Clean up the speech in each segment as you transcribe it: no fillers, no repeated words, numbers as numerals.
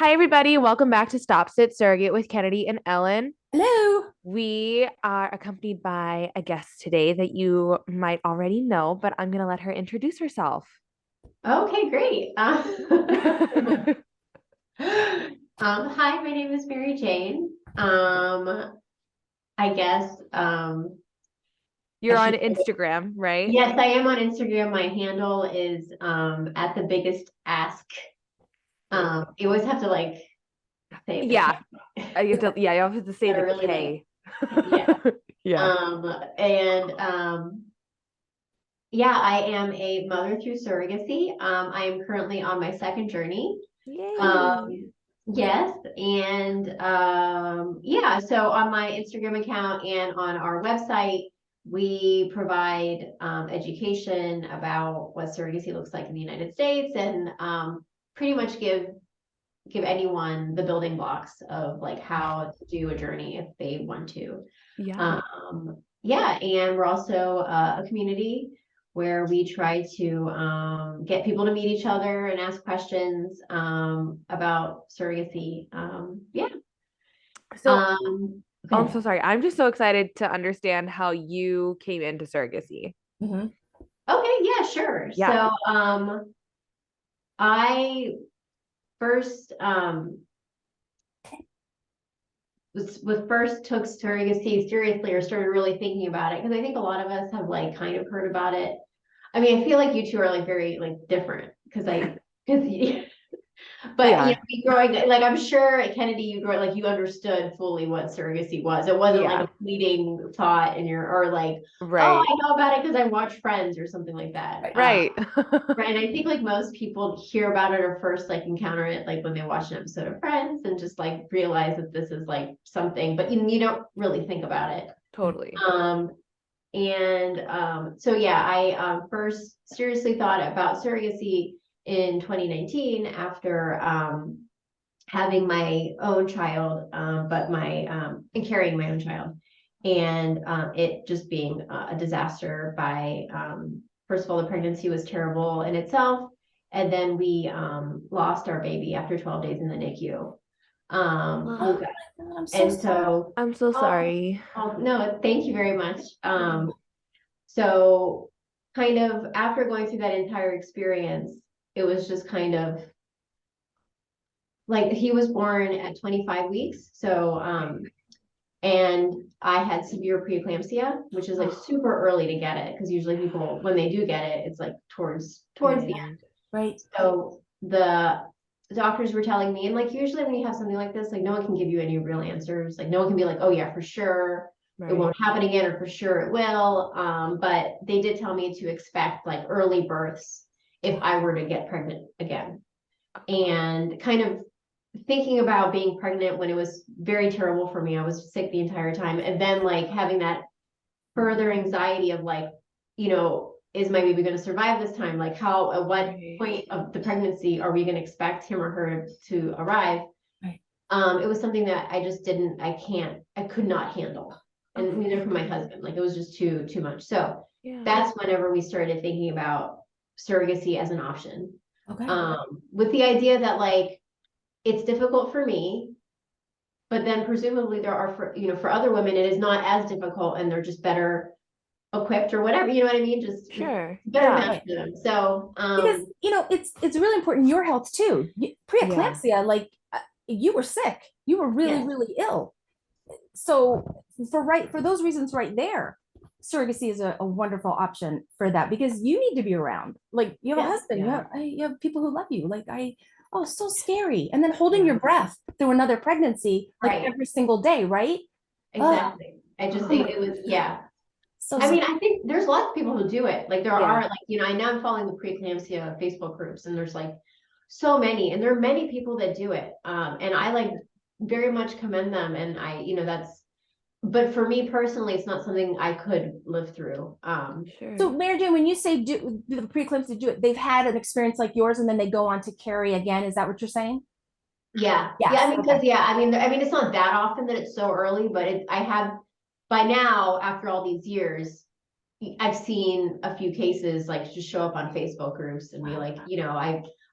Hi, everybody. Welcome back to Stop.Sit.Surrogate with Kennedy and Ellen. Hello. We are accompanied by a guest today that you might already know, but I'm going to let her introduce herself. Okay, great. Hi, my name is Mary Jane. I guess I You're on should say, Instagram, right? yes, I am on Instagram. My handle is at the biggest ask. You always have to like say the Yeah, K. you have to say Gotta the really like, K. yeah. Yeah. And yeah, I am a mother through surrogacy. I am currently on my second journey. Yay. Yes, and yeah, so on my Instagram account and on our website, we provide education about what surrogacy looks like in the United States and pretty much give anyone the building blocks of like how to do a journey if they want to. Yeah. Yeah, and we're also a community where we try to get people to meet each other and ask questions about surrogacy. Yeah. So Go I'm ahead. so sorry. I'm just so excited to understand how you came into surrogacy. Mhm. Okay, yeah, sure. Yeah. So I first was first took surrogacy seriously or started really thinking about it because I think a lot of us have like kind of heard about it. I mean, I feel like you two are like very like different because We but you know, are. me growing like I'm sure at Kennedy, you grew like you understood fully what surrogacy was. It wasn't like Yeah. a fleeting thought in your or like, oh, Right. I know about it because I watch Friends or something like that. Right. Right. And I think like most people hear about it or first like encounter it like when they watch an episode of Friends and just like realize that this is like something, but you don't really think about it. Totally. Um, so yeah, I first seriously thought about surrogacy in 2019 after having my own child, but and carrying my own child, and it just being a disaster. By first of all, the pregnancy was terrible in itself, and then we lost our baby after 12 days in the NICU. Oh Um, my God, I'm so and sorry. so, I'm so oh, sorry. no, thank you very much. So kind of after going through that entire experience, it was just kind of like he was born at 25 weeks. So, and I had severe preeclampsia, which is like Oh, super early to get it because usually people, when they do get it, it's like towards the yeah. end. Right. So the doctors were telling me, and like usually when you have something like this, like no one can give you any real answers. Like no one can be like, oh yeah, for sure it Right. won't happen again, or for sure it will. But they did tell me to expect like early births if I were to get pregnant again. And kind of thinking about being pregnant when it was very terrible for me. I was sick the entire time. And then like having that further anxiety of like, is my baby going to survive this time? Like how, at what Right. point of the pregnancy are we going to expect him or her to arrive? Right. It was something that I could not handle. Oh, And for neither could my sure. husband. Like it was just too much. So Yeah. that's whenever we started thinking about surrogacy as an option. Okay. With the idea that like it's difficult for me, but then presumably there are for other women it is not as difficult and they're just better equipped or whatever, you know what I mean? Just Sure. better Yeah. match Right. for them. So Because it's really important your health too. Yeah. Preeclampsia, like you were sick. You were really, yes, really ill. So for those reasons right there, surrogacy is a wonderful option for that because you need to be around. Like you have a yes, husband, Yeah. you have people who love you. Oh, so scary. And then holding Yeah. your breath through another pregnancy, like right, every single day, right? Oh, exactly. I just oh my, think it was, yeah. so I scary. mean, I think there's lots of people who do it. Like there are Yeah. like, I know I'm following the preeclampsia Facebook groups and there's like so many, and there are many people that do it. And I like very much commend them. And that's, but for me personally, it's not something I could live through. So Sure. Mary Jane, when you say do the preeclampsia do it, they've had an experience like yours and then they go on to carry again. Is that what you're saying? Yeah. Yeah. Yes. I mean, Okay. because yeah, I mean, it's not that often that it's so early, but I have by now, after all these years, I've seen a few cases like just show up on Facebook groups and be Wow. like,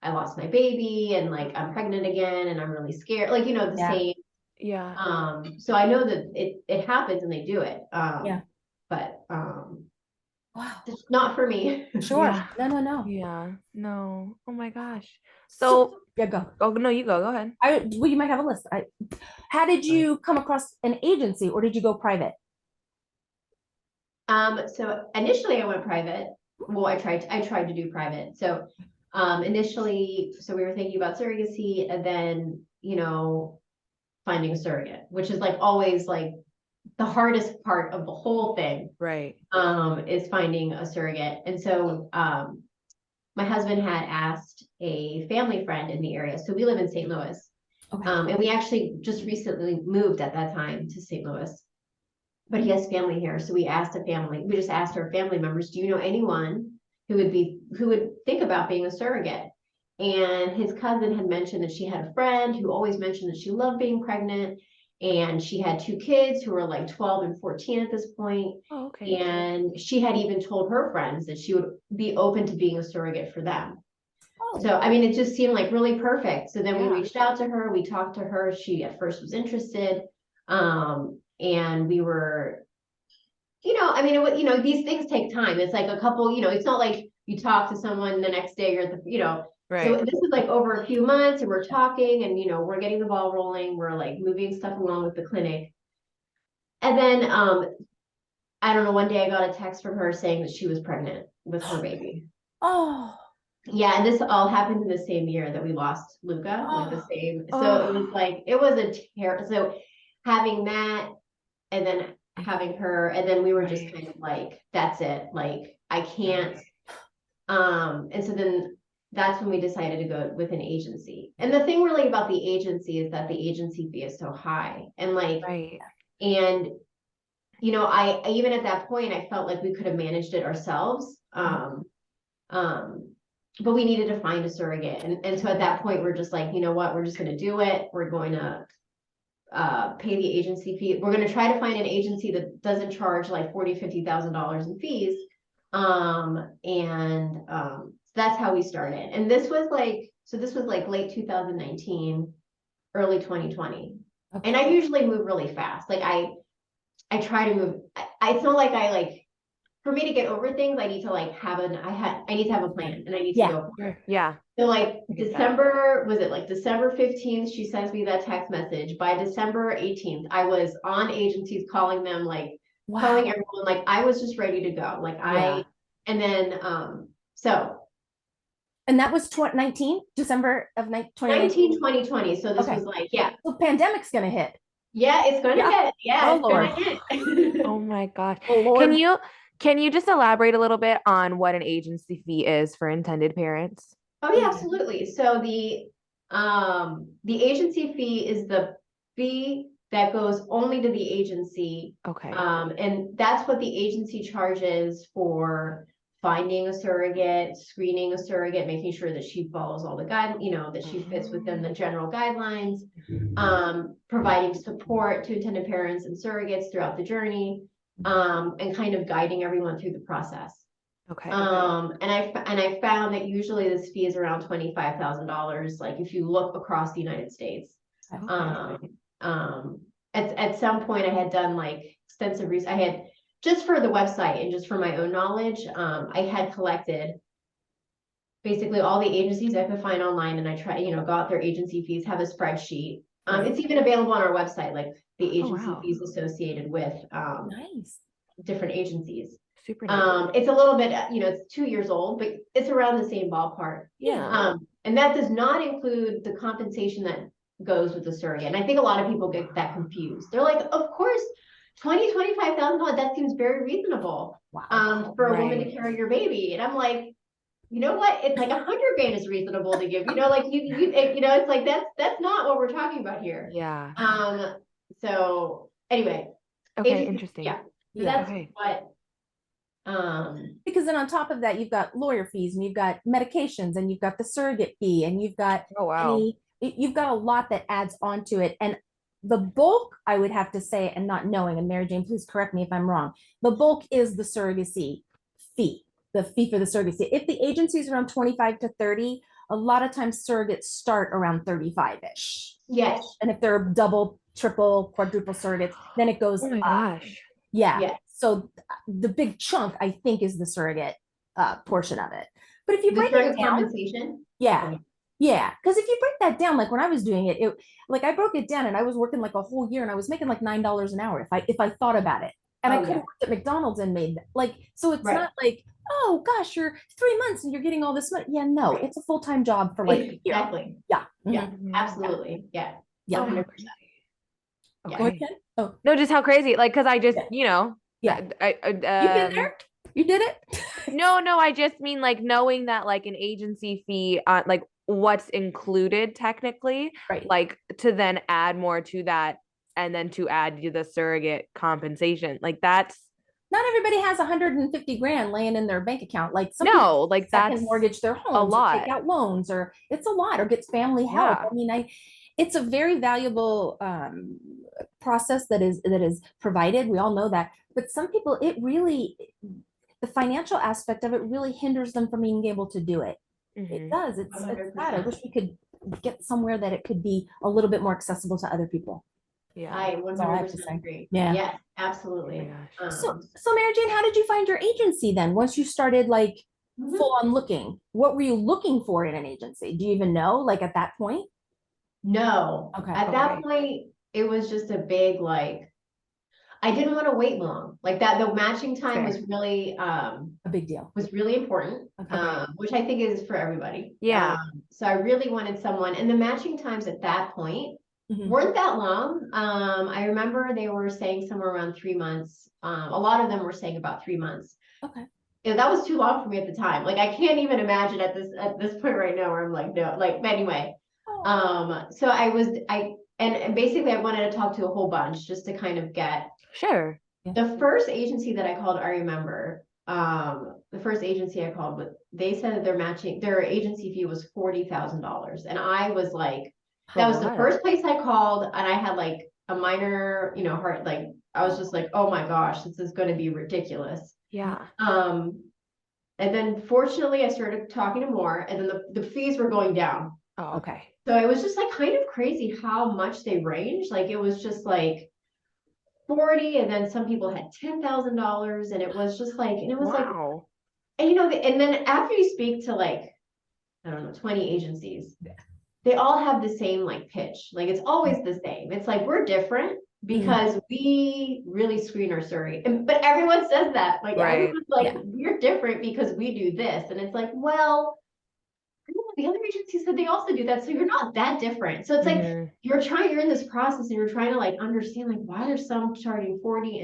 I I lost my baby and like I'm pregnant again and I'm really scared. Like, you know, the Yeah. same. Yeah. So I know that it happens and they do it. Yeah. But Wow. it's not for me. Sure. Yeah. No. Yeah. No. Oh my gosh. So So, yeah, go. oh no, you go. Go ahead. Well, you might have a list. How did you come across an agency, or did you go private? So initially I went private. Well, I tried to do private. So initially, so we were thinking about surrogacy and then, you know, finding a surrogate, which is like always like the hardest part of the whole thing, Right. is finding a surrogate. And so my husband had asked a family friend in the area. So we live in St. Louis. Okay. And we actually just recently moved at that time to St. Louis. But he has family here. So we just asked our family members, do you know anyone who would think about being a surrogate? And his cousin had mentioned that she had a friend who always mentioned that she loved being pregnant. And she had 2 kids who were like 12 and 14 at this point. Oh, okay. And she had even told her friends that she would be open to being a surrogate for them. Oh, So, I mean, it just seemed like really perfect. So then we Yeah. reached out to her, we talked to her. She at first was interested. And we were, I mean, these things take time. It's like a couple, it's not like you talk to someone the next day or so Right. this is like over a few months and we're talking and, we're getting the ball rolling. We're like moving stuff along with the clinic. And then, I don't know, one day I got a text from her saying that she was pregnant with her baby. oh, Yeah, and this all happened in the same year that we lost Luca, like the oh, same. So Oh. it was like, it was a terror. So having that and then having her, and then we were just Right. kind of like, that's it. Like, I can't. And so then that's when we decided to go with an agency. And the thing really about the agency is that the agency fee is so high. And like, Right. and I even at that point, I felt like we could have managed it ourselves. But we needed to find a surrogate. And so at that point, we're just like, you know what, we're just going to do it. We're going to pay the agency fee. We're going to try to find an agency that doesn't charge like $40,000-$50,000 in fees. That's how we started. And this was like late 2019, early 2020. okay. And I usually move really fast. Like I try to move. It's not like I like, for me to get over things, I need to like I need to have a plan and I need to Yeah. go for it. Yeah. So like I get that. December 15th, she sends me that text message. By December 18th, I was on agencies calling them, like calling everyone, like I was just ready to go. Like Yeah. and then, so And that was 2019, December of 2019. 2020. So this Okay. was like, yeah, So pandemic's gonna hit. it's going to Yeah. hit. Yeah, Oh, it's going Lord. to hit. Oh my gosh. Oh, Can Lord. you just elaborate a little bit on what an agency fee is for intended parents? Oh yeah, absolutely. So the agency fee is the fee that goes only to the agency. Okay. And that's what the agency charges for finding a surrogate, screening a surrogate, making sure that she follows all the that she fits within the general guidelines, providing support to intended parents and surrogates throughout the journey, and kind of guiding everyone through the process. Okay. And I found that usually this fee is around $25,000, like if you look across the United States. Okay. At some point I had done like extensive research. I had, just for the website and just for my own knowledge, I had collected basically all the agencies I could find online, and I got their agency fees, have a spreadsheet. It's even available on our website, like the agency wow. fees associated with Nice. different agencies. Super nice. It's a little bit, it's 2 years old, but it's around the same ballpark. Yeah. And that does not include the compensation that goes with the surrogate. And I think a lot of people get that confused. They're like, of course, $25,000, that seems very reasonable, Wow. for a woman to Right. carry your baby. And I'm like, you know what? It's like $100,000 is reasonable to give, like it's like, that's not what we're talking about here. Yeah. So anyway, Okay, interesting. yeah. So Yeah. that's Okay. what, Because then on top of that, you've got lawyer fees and you've got medications and you've got the surrogate fee and you've got Oh wow. you've got a lot that adds onto it. And the bulk, I would have to say, and not knowing, and Mary Jane, please correct me if I'm wrong, the bulk is the surrogacy fee, the fee for the surrogacy. If the agency is around 25 to 30, a lot of times surrogates start around 35-ish. Yes. And if they're double, triple, quadruple surrogates, then it goes Oh my up. gosh. Yeah. Yes. So the big chunk, I think, is the surrogate portion of it. But if you The break it surrogate down, compensation. yeah. Okay. Yeah. Because if you break that down, like when I was doing it, like I broke it down and I was working like a whole year and I was making like $9 an hour if I thought about it. And I Oh could have yeah. worked at McDonald's and made like, so it's Right. not like, oh gosh, you're 3 months and you're getting all this money. Yeah, no, it's a full-time job for like a year. Exactly. Yeah. Yeah. Mhm. Absolutely. Yeah. Yeah. 100%. Go Okay. ahead, Ken. Oh, No, just how crazy. Like, cause I just, yeah. you know, Yeah. I, You've been there? You did it? no, I just mean like knowing that like an agency fee on like what's included technically, Right. like to then add more to that and then to add to the surrogate compensation. Like that's Not everybody has 150 grand laying in their bank account. Like some people no, like second that's mortgage their a homes or take lot. out loans, or it's a lot, or gets family help. Yeah. I mean, it's a very valuable process that is provided. We all know that, but some people, the financial aspect of it really hinders them from being able to do it. It Mhm. does. It's sad. I 100%. wish we could get somewhere that it could be a little bit more accessible to other people. Yeah. I That's all I have to 100% say. agree. Yeah. Yes, Oh absolutely. my gosh. So Mary Jane, how did you find your agency then? Once you started like Mhm. full on looking, what were you looking for in an agency? Do you even know, like at that point? No, Okay. at that Okay. point, it was just a big like, I didn't want to wait long. Like that, the matching time Fair. A big deal. was really important, Okay. which I think is for everybody. Yeah. So I really wanted someone, and the matching times at that point Mhm. weren't that long. I remember they were saying somewhere around 3 months. A lot of them were saying about 3 months. Okay. Yeah, that was too long for me at the time. Like I can't even imagine at this point right now where I'm like, no, like but anyway. So and basically I wanted to talk to a whole bunch just to kind of get Sure. the first agency that I called, I remember, the first agency I called, but they said that their agency fee was $40,000. And I was like, that was the what? first place I called, and I had like a minor, heart, like, I was just like, oh my gosh, this is going to be ridiculous. Yeah. And then fortunately I started talking to more, and then the fees were going down. Oh, okay. So it was just like kind of crazy how much they range. Like it was just like 40, and then some people had $10,000, and it was just like, and it was like, Wow. and and then after you speak to like, I don't know, 20 agencies, they all have the same like pitch. Like it's always the same. It's like, we're different because we really screen our surrogate. But everyone says that. Like Right. everyone's like, Yeah. we're different because we do this. And it's like, well, the other agencies said they also do that. So you're not that different. So it's like, Mhm. you're in this process and you're trying to like understand like why are some charging 40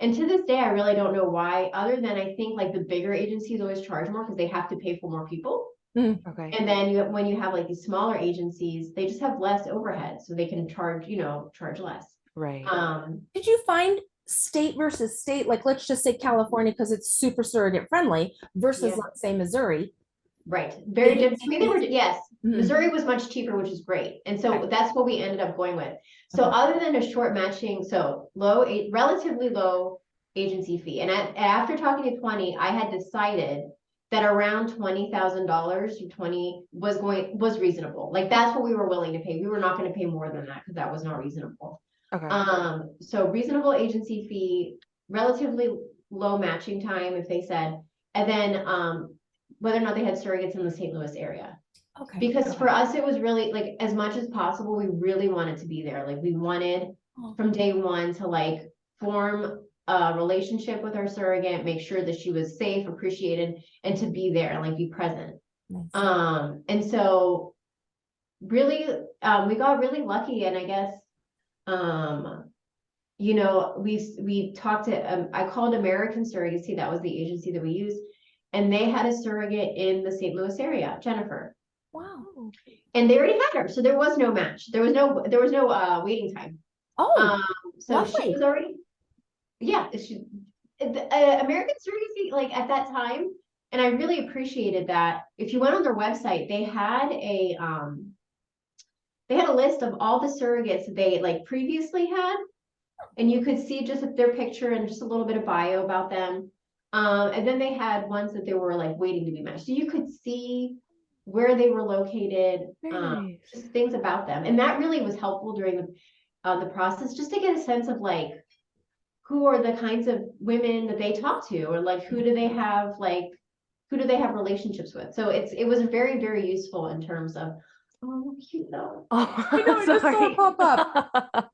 and to this day I really don't know why, other than I think like the bigger agencies always charge more because they have to pay for more people. Okay. And then when you have like these smaller agencies, they just have less overhead, so they can charge less. Right. Did you find state versus state, like let's just say California, because it's super surrogate friendly, versus Yeah. let's say Missouri? Right. Very different. I mean, they were, yes. Mhm. Missouri was much cheaper, which is great. And so Okay. that's what we ended up going with. So Okay. other than a short matching, so relatively low agency fee. And after talking to 20, I had decided that around $20,000 to 20 was reasonable. Like that's what we were willing to pay. We were not going to pay more than that because that was not reasonable. Okay. So reasonable agency fee, relatively low matching time, if they said, and then whether or not they had surrogates in the St. Louis area. Okay. Because for us, it was really like, as much as possible, we really wanted to be there. Like we wanted from day one to like form a relationship with our surrogate, make sure that she was safe, appreciated, and to be there and like be present. Nice. And so really, we got really lucky, and I guess, we talked to, I called American Surrogacy, that was the agency that we used, and they had a surrogate in the St. Louis area, Jennifer, Wow. and they already had her, so there was no match, there was no waiting time. Oh, So she lovely. was already, yeah, American Surrogacy, like at that time, and I really appreciated that. If you went on their website, they had a list of all the surrogates that they like previously had, and you could see just their picture and just a little bit of bio about them. And then they had ones that they were like waiting to be matched. So you could see where they were located, Very nice. just things about them. And that really was helpful during the process, just to get a sense of like, who are the kinds of women that they talk to, or like, who do they have relationships with? So it was very, very useful in terms of, oh, cute though. Oh, I know, I just saw it pop up.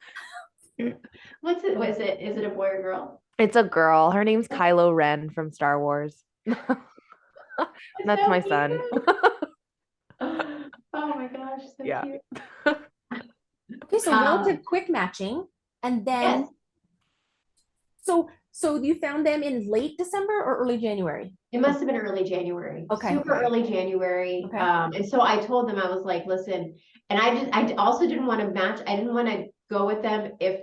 What's it? Was it? Is it a boy or girl? It's a girl. Her name's Kylo Ren from Star Wars. That's so my cute. son. Oh my gosh, so Yeah. cute. Okay, so relative quick matching, and then Yes, so you found them in late December or early January? it must have been early January. Okay. Super early January. Okay. And so I told them, I was like, listen, and I also didn't want to match. I didn't want to go with them if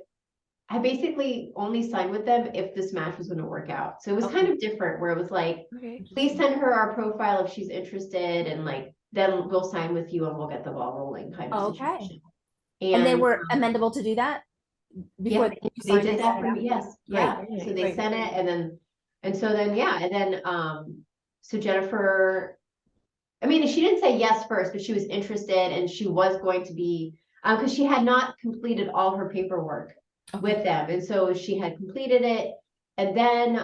I basically only signed with them if this match was going to work out. So it was kind of different, where it was like, Okay. please send her our profile if she's interested, and like, then we'll sign with you and we'll get the ball rolling kind of Okay. situation. And they were amenable to do that before Yeah, you they signed did it? that for me. Yes, yeah. Great. So they Great. sent it, and then so Jennifer, I mean, she didn't say yes first, but she was interested, and she was going to be, because she had not completed all her paperwork with them, and so she had completed it, and then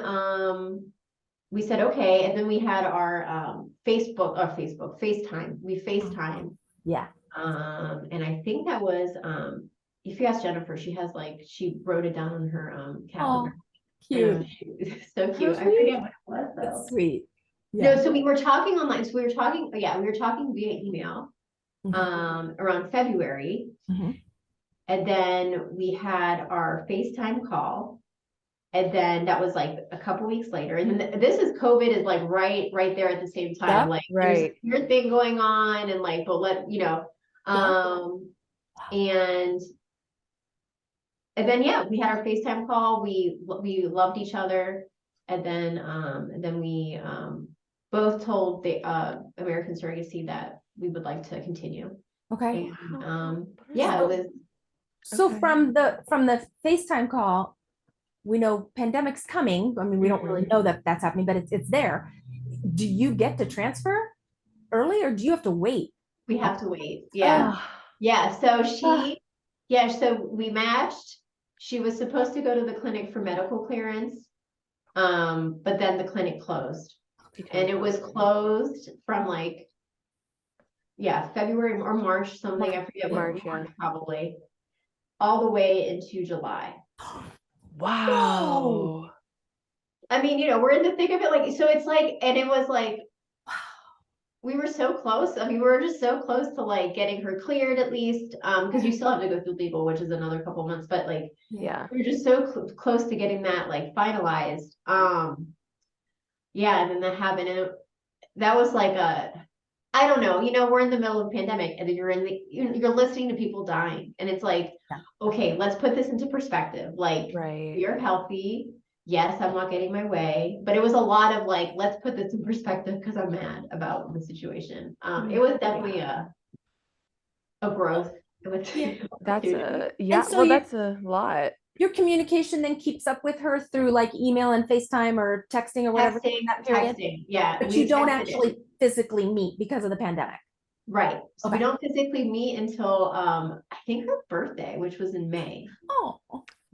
we said okay, and then we had our FaceTime. We FaceTime. Yeah. And I think that was if you ask Jennifer, she wrote it down on her calendar. Cute. So cute. I sweet. forget what it was though. That's sweet. No, so we were talking online. So we were talking via email around February. Mhm. And then we had our FaceTime call. And then that was like a couple weeks later. And then this is COVID is like right there at the same time. Yep, like right. there's your thing going on, and like, but and then yeah, we had our FaceTime call. We loved each other. And then we both told the American Surrogacy that we would like to continue. Okay. And yeah, it was. So Okay. from the FaceTime call, we know pandemic's coming. I mean, we don't really know that that's happening, but it's there. Do you get to transfer early, or do you have to wait? We have to wait. Yeah. Ah, Yeah. So so we matched. She was supposed to go to the clinic for medical clearance. But then the clinic closed. And it was closed from like, February or March, something. I forget what March, yeah. probably, all the way into July. wow. I mean, we're in the thick of it. Like, so it's like, and it was like, we were so close. I mean, we were just so close to like getting her cleared at least. Because you still have to go through legal, which is another couple months, but like, Yeah. we were just so close to getting that like finalized. And then that happened, and that was like I don't know, we're in the middle of a pandemic, and then you're listening to people dying, and it's like, okay, let's put this into perspective. Like, Right. you're healthy. Yes, I'm not getting my way, but it was a lot of like, let's put this in perspective because I'm mad about the situation. It was definitely a growth. That's so that's a lot. Your communication then keeps up with her through like email and FaceTime or texting or whatever in that period? Texting, yeah. But we you don't texted actually physically meet because of the pandemic. Right. So we Okay. don't physically meet until I think her birthday, which was in May. Oh,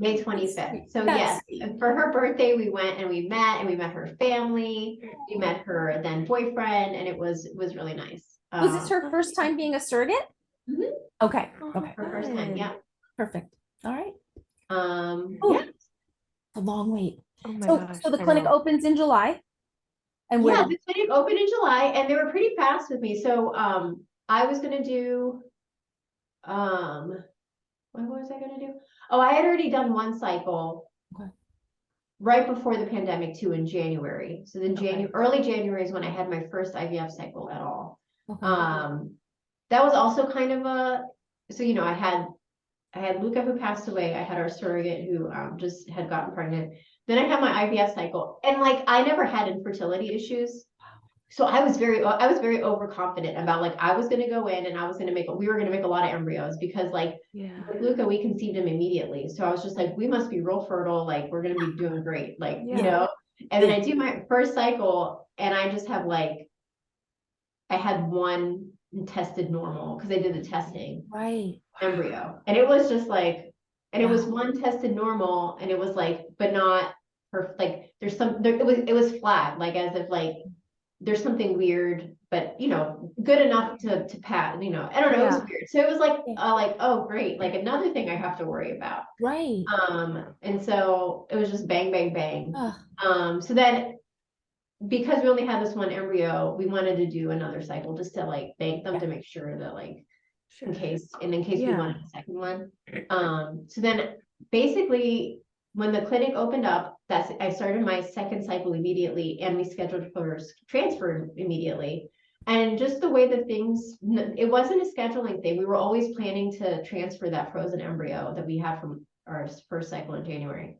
May 25th. So That's yes, sweet. and for her birthday, we went and we met her family. We met her then boyfriend, and it was really nice. Was this her first time being a surrogate? Mhm. Okay. Oh, Okay. Her first time, yeah. Perfect. All right. Yeah. A long wait. Oh my So, gosh. so the I clinic know. opens in July. And Yeah, where? the clinic opened in July, and they were pretty fast with me. So I was gonna do what was I gonna do? Oh, I had already done one cycle. Okay. Right before the pandemic too, in January. So then Okay. early January is when I had my first IVF cycle at all. Okay. That was also kind of I had Luca, who passed away. I had our surrogate who just had gotten pregnant. Then I had my IVF cycle, and like, I never had infertility issues. So I was very overconfident about like, I was going to go in and we were going to make a lot of embryos, because like, Yeah. with Luca, we conceived him immediately. So I was just like, we must be real fertile. Like, we're going to be doing great. Like, Yeah. and then I do my first cycle, and I just have like I had one tested normal because I did the testing Right. embryo, and it was just like, and it was Wow. one tested normal, and it was like, but not like there's some there, it was flat, like as if like there's something weird, but you know, good enough to pat, you know, I don't know, it was Yeah. weird. So it was like, oh great, like another thing I have to worry about. Right. And so it was just bang, bang, bang. Ugh. So then because we only had this one embryo, we wanted to do another cycle just to like thank them Yeah. to make sure that like Sure. in case we Yeah. wanted a second one. So then basically when the clinic opened up, I started my second cycle immediately, and we scheduled for transfer immediately. And just the way that things, it wasn't a scheduling thing. We were always planning to transfer that frozen embryo that we had from our first cycle in January.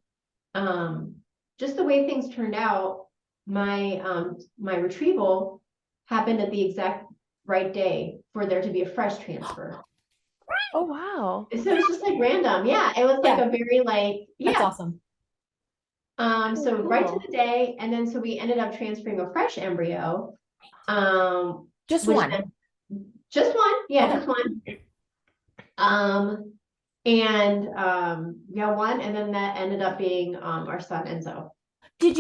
Just the way things turned out, my retrieval happened at the exact right day for there to be a fresh transfer. Oh, wow. So it was just like random. Yeah, it was like Yeah. a very like, That's yeah. awesome. So right to Cool. the day, and then so we ended up transferring a fresh embryo. Just Which one. then, just one, yeah, Okay. just one. And yeah, one, and then that ended up being our son Enzo. Did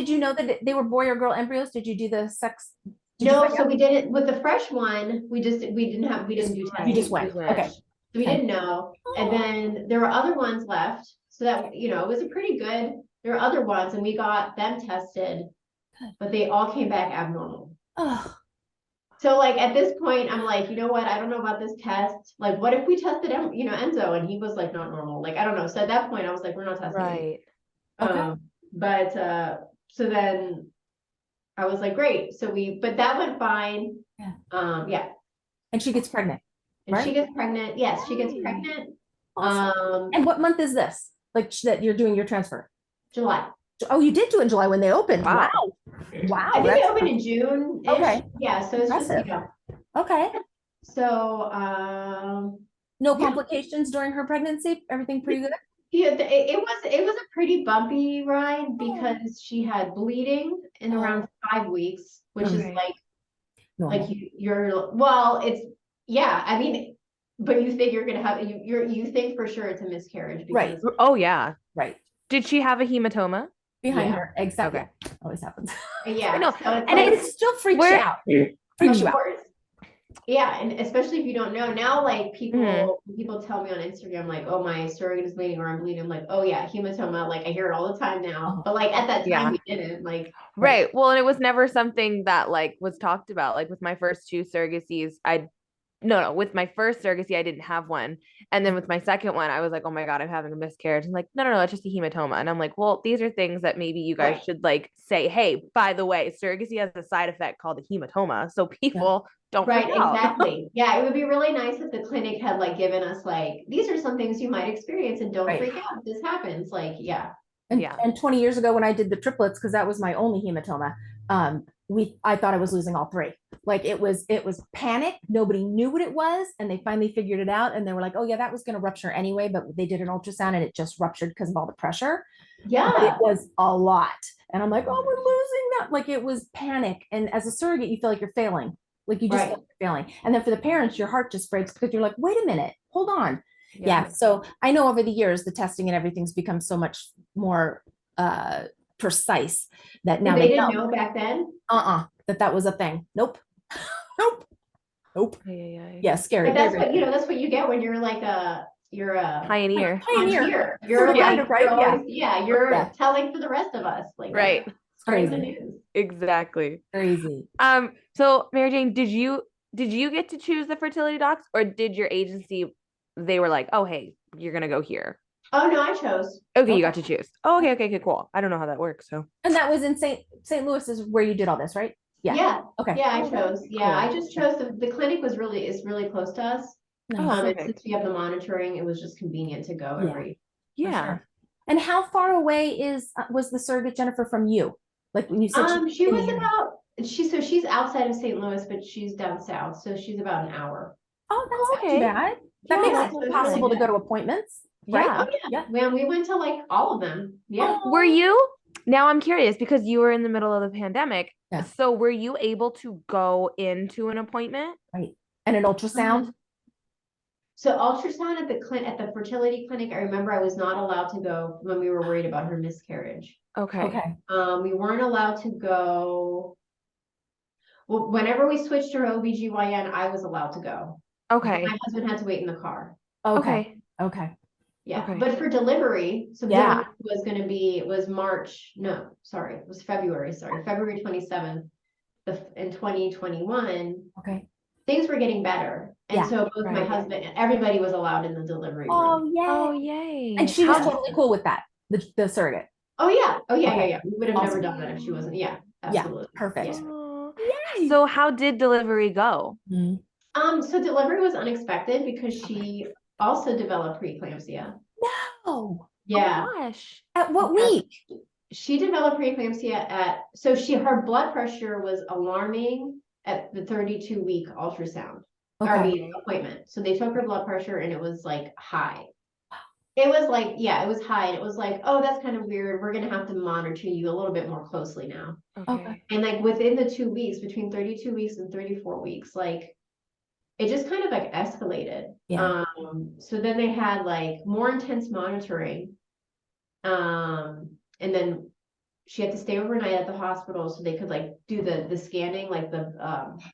you know that they were boy or girl embryos? Did you do the sex? Did you No, find so out? we did it with the fresh one. We didn't do Right. You testing. just It went. was Okay. fresh. So we Okay. didn't know. And then there were other ones left. So that, you know, it was a pretty good, there were other ones, and we got them tested, Good. but they all came back abnormal. Oh, So like at this point, I'm like, you know what? I don't know about this test. Like, what if we tested him, you know, Enzo, and he was like not normal? Like, I don't know. So at that point, I was like, we're not testing it. Right. okay. But so then I was like, great. But that went fine. Yeah. Yeah. And she gets pregnant. And she Right? gets pregnant. Yes, she gets Yay. pregnant. Awesome. And what month is this? Like that you're doing your transfer? July. Oh, you did do it in July when they opened. Wow. Wow. Wow. I think they opened in June. Okay. Yeah. So it's just, you Impressive. know. Okay. So No yeah. complications during her pregnancy? Everything pretty good? Yeah, it was a pretty bumpy ride because she had bleeding in around 5 weeks, which is Okay. like Normal. you're well, it's yeah, I mean, but you think you're gonna have you think for sure it's a miscarriage Right. because Oh, yeah. Right. Did she have a hematoma? Behind Yeah. her. Exactly. Okay. Yeah. Always happens. yeah, know, so it's and And like, it still freaks you Where- out. of Freaks you out. course. Yeah, and especially if you don't know now, like Mhm. people tell me on Instagram, like, oh, my surrogate is bleeding or I'm bleeding. I'm like, oh yeah, hematoma. Like I hear it all the time now, but like at that time Yeah. we didn't. Like Right. Well, and it was never something that like was talked about. Like with my first two surrogacies, no, with my first surrogacy, I didn't have one. And then with my second one, I was like, oh my God, I'm having a miscarriage. And like, no, it's just a hematoma. And I'm like, well, these are things that maybe you guys Right. should like say, hey, by the way, surrogacy has a side effect called a hematoma. So people don't Right, freak out. exactly. Yeah, it would be really nice if the clinic had like given us like, these are some things you might experience and don't Right. freak out if this happens. Like, yeah. Yeah. And 20 years ago when I did the triplets, because that was my only hematoma, I thought I was losing all three. Like it was panic. Nobody knew what it was, and they finally figured it out. And they were like, "Oh yeah, that was going to rupture anyway." But they did an ultrasound, and it just ruptured because of all the pressure. But Yeah. it was a lot, and I'm like, "Oh, we're losing that!" Like it was panic. And as a surrogate, you feel like you're failing. Like you just feel like you're failing. And then for the parents, your heart just breaks because you're like, "Wait a minute, hold on." Yeah. So I know over the years, the testing and everything's become so much more precise that now They didn't know back then. that was a thing. Nope. Nope. Yeah, scary. But that's what, that's what you get when you're like you're a Pioneer. Pioneer. You're Sort of, like, kind of, right? you're always, you're Yeah. telling for the rest of us. Like, Right. spreading the Crazy. news. Exactly. Crazy. So Mary Jane, did you get to choose the fertility docs, or did your agency, they were like, oh, hey, you're gonna go here? Oh no, I chose. Okay, you got to choose. Oh, okay, cool. I don't know how that works. So And that was in St. Louis is where you did all this, right? Yeah. Yeah. Okay. Yeah, I chose. Yeah, I Cool. just chose the clinic is really close to us. Nice. Oh, And perfect. since we have the monitoring, it was just convenient to go Yeah. every. Yeah. Sure. And how far away was the surrogate Jennifer from you? Like when you said She was about she's outside of St. Louis, but she's down south, so she's about an hour. oh, that's not okay. too bad. That Yeah, makes that's it not possible bad. to go to appointments, right? Yeah. Oh yeah. When we went to like all of them. Yeah. Oh. Were you Now I'm curious because you were in the middle of the pandemic. Yeah. So were you able to go into an appointment? Right. And an ultrasound? So ultrasound at the fertility clinic, I remember I was not allowed to go when we were worried about her miscarriage. Okay. Okay. We weren't allowed to go. Well, whenever we switched to her OBGYN, I was allowed to go. Okay. My husband had to wait in the car. Okay. Okay. Yeah, Okay. but for delivery, so Yeah. delivery was March, no, sorry, it was February 27th, in 2021, Okay. things were getting better. And Yeah. so both my Right. husband, everybody was allowed in the delivery room. Oh, Oh, yay. yay. And she was How- totally cool with that, the surrogate. Oh, yeah. Okay. Yeah. We would have never Awesome. done that if she wasn't. Yeah, Yeah. absolutely. Perfect. Yeah. Oh. Yay. So how did delivery go? Mhm. So delivery was unexpected because Okay. she also developed preeclampsia. No. Yeah. Oh my gosh. At what Yeah. week? She developed preeclampsia her blood pressure was alarming at the 32-week ultrasound. Okay. Appointment. So they took her blood pressure and it was like high. It was like, yeah, it was high. And it was like, oh, that's kind of weird. We're gonna have to monitor you a little bit more closely now. Okay. And like within the 2 weeks, between 32 weeks and 34 weeks, like it just kind of like escalated. Yeah. So then they had like more intense monitoring. And then she had to stay overnight at the hospital so they could like do the scanning, like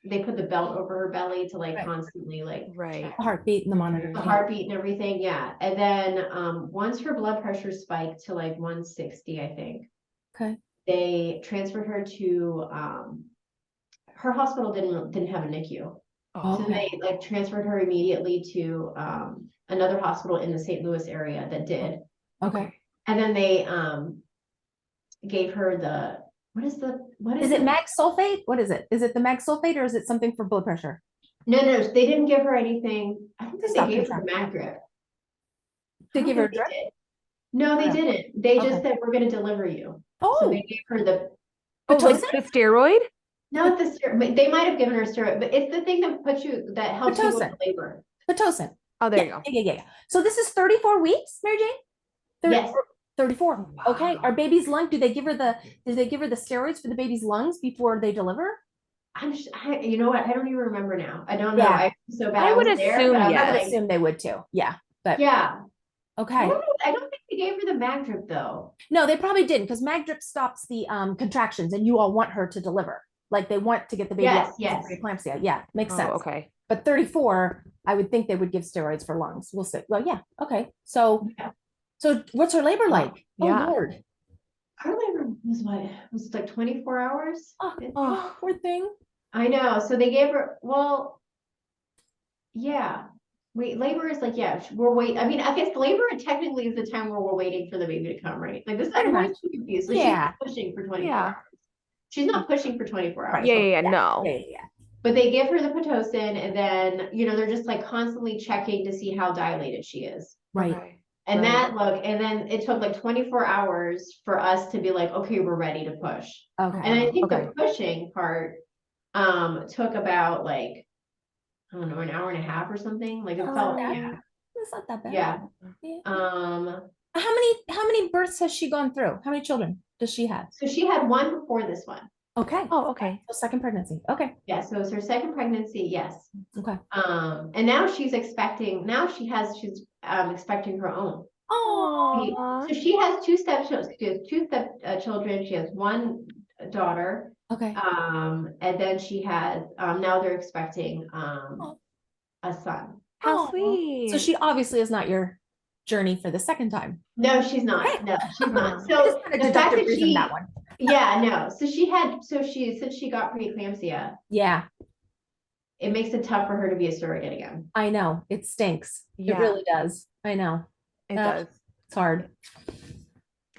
they put the belt over her belly to like Right. constantly like Right. check The heartbeat and the monitor. the heartbeat and everything. Yeah. And then once her blood pressure spiked to like 160, I think, Okay. they transferred her to her hospital didn't have a NICU. Oh. So Okay. they like transferred her immediately to another hospital in the St. Louis area that did. Okay. And then they gave her what is Is it the mag sulfate? What is it? Is it the mag sulfate or is it something for blood pressure? No, they didn't give her anything. I don't think Stop they gave and her shop. mag drip. They I don't give her a think drip? they did. No, they Oh. didn't. They just Okay. said we're gonna deliver you. So Oh, they gave her the Oh, like Pitocin? the steroid? not the steroid. They might have given her steroid, but it's the thing that helps you go Pitocin. into labor. Pitocin. Oh, there you go. Yeah. So this is 34 weeks, Mary Jane? Yes. 34. Okay. Wow. Our baby's lung, do they give her the steroids for the baby's lungs before they deliver? You know what? I don't even remember now. I don't know. Yeah. I feel so bad. I would was there, assume but I'm I not would yes. like, assume they would too. Yeah. But yeah. I okay. don't think they gave her the mag drip though. No, they probably didn't because mag drip stops the contractions and you all want her to deliver. Like they want to get the baby Yes, out yes. for preeclampsia. Yeah, makes Oh, sense. okay. But 34, I would think they would give steroids for lungs. We'll see. Well, yeah. Okay. So Yeah. so what's her labor like? Yeah. Oh Lord. Her labor was it like 24 hours? Oh, poor thing. I know. So they gave her, well, yeah. Labor is like, yeah, we're waiting. I mean, I guess labor technically is the time where we're waiting for the baby to come, right? Like this, Pretty I'm much. so confused. So Yeah. she's not pushing for 24 Yeah. hours. She's not pushing for 24 hours. Right. Yeah, no. Yeah. But they give her the Pitocin and then, they're just like constantly checking to see how dilated she is. Right. Okay. And Right. and then it took like 24 hours for us to be like, okay, we're ready to push. Okay. And I think Okay. the pushing part took about like, I don't know, an hour and a half or something. Like it felt, bad. yeah. It's not that bad. Yeah. Yeah. Um, How many births has she gone through? How many children does she have? so she had one before this one. Okay. Oh, okay. So second pregnancy. Okay. Yeah, so it's her second pregnancy, yes. Okay. And now she's expecting her own. Oh. So she has two stepchildren. She has two children. She has one daughter. Okay. And then she has now they're expecting a son. How Aw. sweet. So she obviously is not your journey for the second time. No, she's not. Okay. No, she's not. I So just had a the fact deductive that reason she, that one. yeah, no. So since she got preeclampsia, Yeah, it makes it tough for her to be a surrogate again. I know. It stinks. Yeah. It really does. I know. It does. It's hard.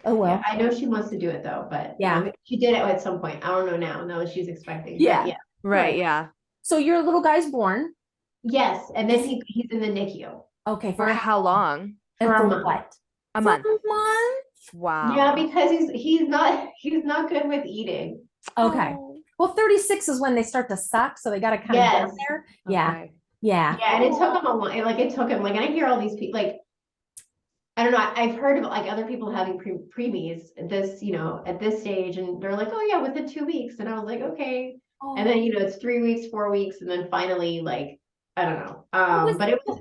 Oh well. Yeah, I know she wants to do it though, but Yeah. she did it at some point. I don't know now that she's expecting. But Yeah. yeah. Right, Right. yeah. So your little guy's born. Yes, and then Is- he's in the NICU. Okay. For how long? And for a for month. what? A For month. a month? Wow. Yeah, because he's not good with eating. Okay. Oh, Well, 36 is when they start to suck, so they got to kind of Yes. get there. Yeah. okay. Yeah. Yeah, and it took him a long, like it took him like, and I hear all these people like, I don't know. I've heard of like other people having preemies at this, at this stage, and they're like, oh yeah, within 2 weeks. And I was like, okay. And then, Oh, it's 3 weeks, 4 weeks, and then finally, like, I don't know. what was But it was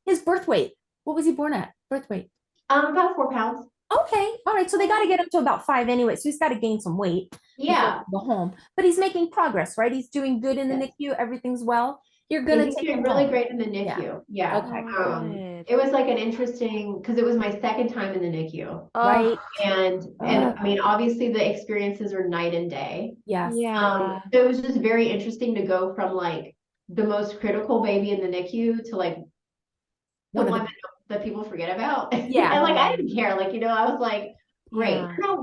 his birth weight? What was he born at? Birth weight. about 4 pounds. Okay, all right. So they got to get him to about 5 anyway. So he's got to gain some weight before Yeah. they go home. But he's making progress, right? He's doing good in the Yes. NICU. Everything's well. You're Yeah, gonna he's take doing him really home. great in the NICU. Yeah. Okay. Oh, good. It was like an interesting, because it was my second time in the NICU. Right. And Uh, I mean, obviously the experiences are night and day. yes. Yeah. So it was just very interesting to go from like the most critical baby in the NICU to like the One of the- one that people forget about. Yeah. And like I didn't care. Like, I was like, great. Yeah. No,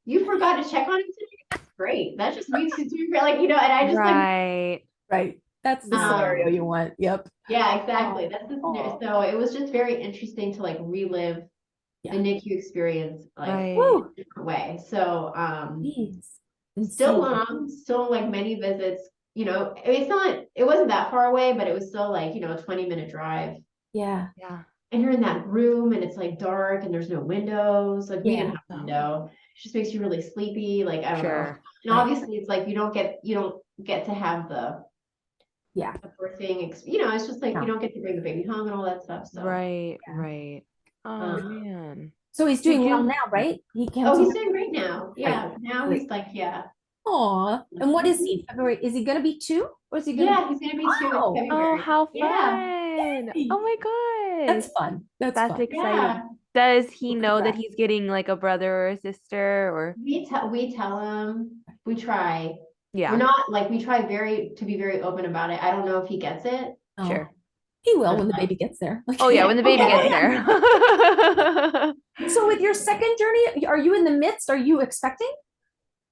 you forgot to check on him today. That's great. That just means he's doing great. Like, and I just like Right. Right. That's the scenario Um, you want. Yep. yeah, exactly. Oh, That's the oh. so it was just very interesting to like relive Yeah. the NICU experience like Right. in Woo. a different way. So Jeez. still Insane. long, still like many visits, it wasn't that far away, but it was still like, a 20-minute drive. Yeah. Yeah. And you're in that room and it's like dark and there's no windows. Like we Yeah. didn't have a window. It just makes you really sleepy. Like, I don't know. Sure. And Right. obviously it's like you don't get to have the Yeah. birthing, it's just like No. you don't get to bring the baby home and all that stuff. So Right. Yeah. Right. Oh Um, man. So he's Did doing well you- now, right? He can. oh, he's doing great now. Yeah. Right. Now Great. he's like, yeah. Aw. And what is he? February? Is he gonna be 2? Or is he gonna Yeah, he's gonna be 2 in Oh. February. Oh, how fun. Yeah. Oh my That's gosh. fun. That's That's fun. exciting. Yeah. Does he Well, know that congrats. he's getting like a brother or a sister or We tell him, we try. We're yeah, not like, we try to be very open about it. I don't know if he gets it. Oh, sure. He will when the baby gets there. Oh yeah, when the baby Yeah. gets there. So with your second journey, are you in the midst? Are you expecting?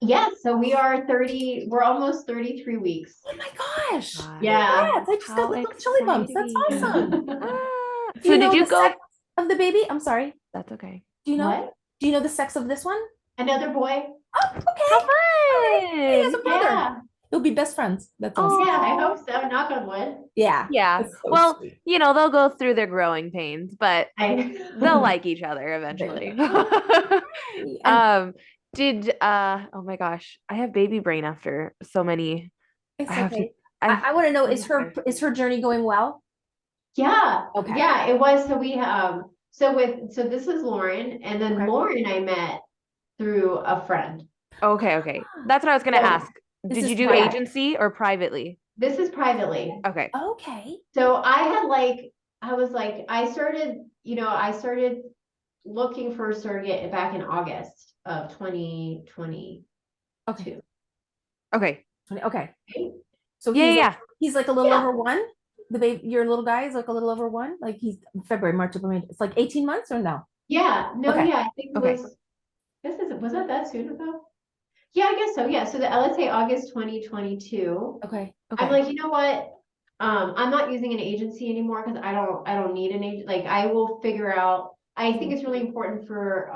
Yes, so we're almost 33 weeks. Oh my gosh. Wow. Yeah. Congrats. I just How got little chilly bumps. That's exciting. awesome. Ah, Do so you know did you the go? sex of the baby? I'm sorry. That's okay. Do you know? What? Do you know the sex of this one? Another boy? Oh, okay. How Hey, he has fun. a brother. Yeah. You'll be best friends. That's Oh. awesome. Yeah, I hope so. Knock on wood. Yeah. Yeah. That's so Well, sweet. they'll go through their growing pains, but they'll like each other eventually. And Did oh my gosh, I have baby brain after so many. it's I have to okay. I I want to know, I'm sorry. is her journey going well? Yeah. Okay. Yeah, it was. So we so this is Lauren, and then Okay. Lauren I met through a friend. Okay. That's what I was gonna So, ask. is Did this you do private? agency or privately? This is privately. Okay. Okay. So I started looking for a surrogate back in August of 2022. Okay. Okay. Okay. So Yeah. he's like a little Yeah. over 1. The baby, your little guy is like a little over 1. Like he's February, March, April, May. It's like 18 months or no? Yeah, no, Okay. yeah, I think it Okay. was that soon ago? Yeah, I guess so. Yeah. So let's say August 2022. Okay. I'm like, you know what? I'm not using an agency anymore because I don't need an agent. Like I will figure out. I think it's really important for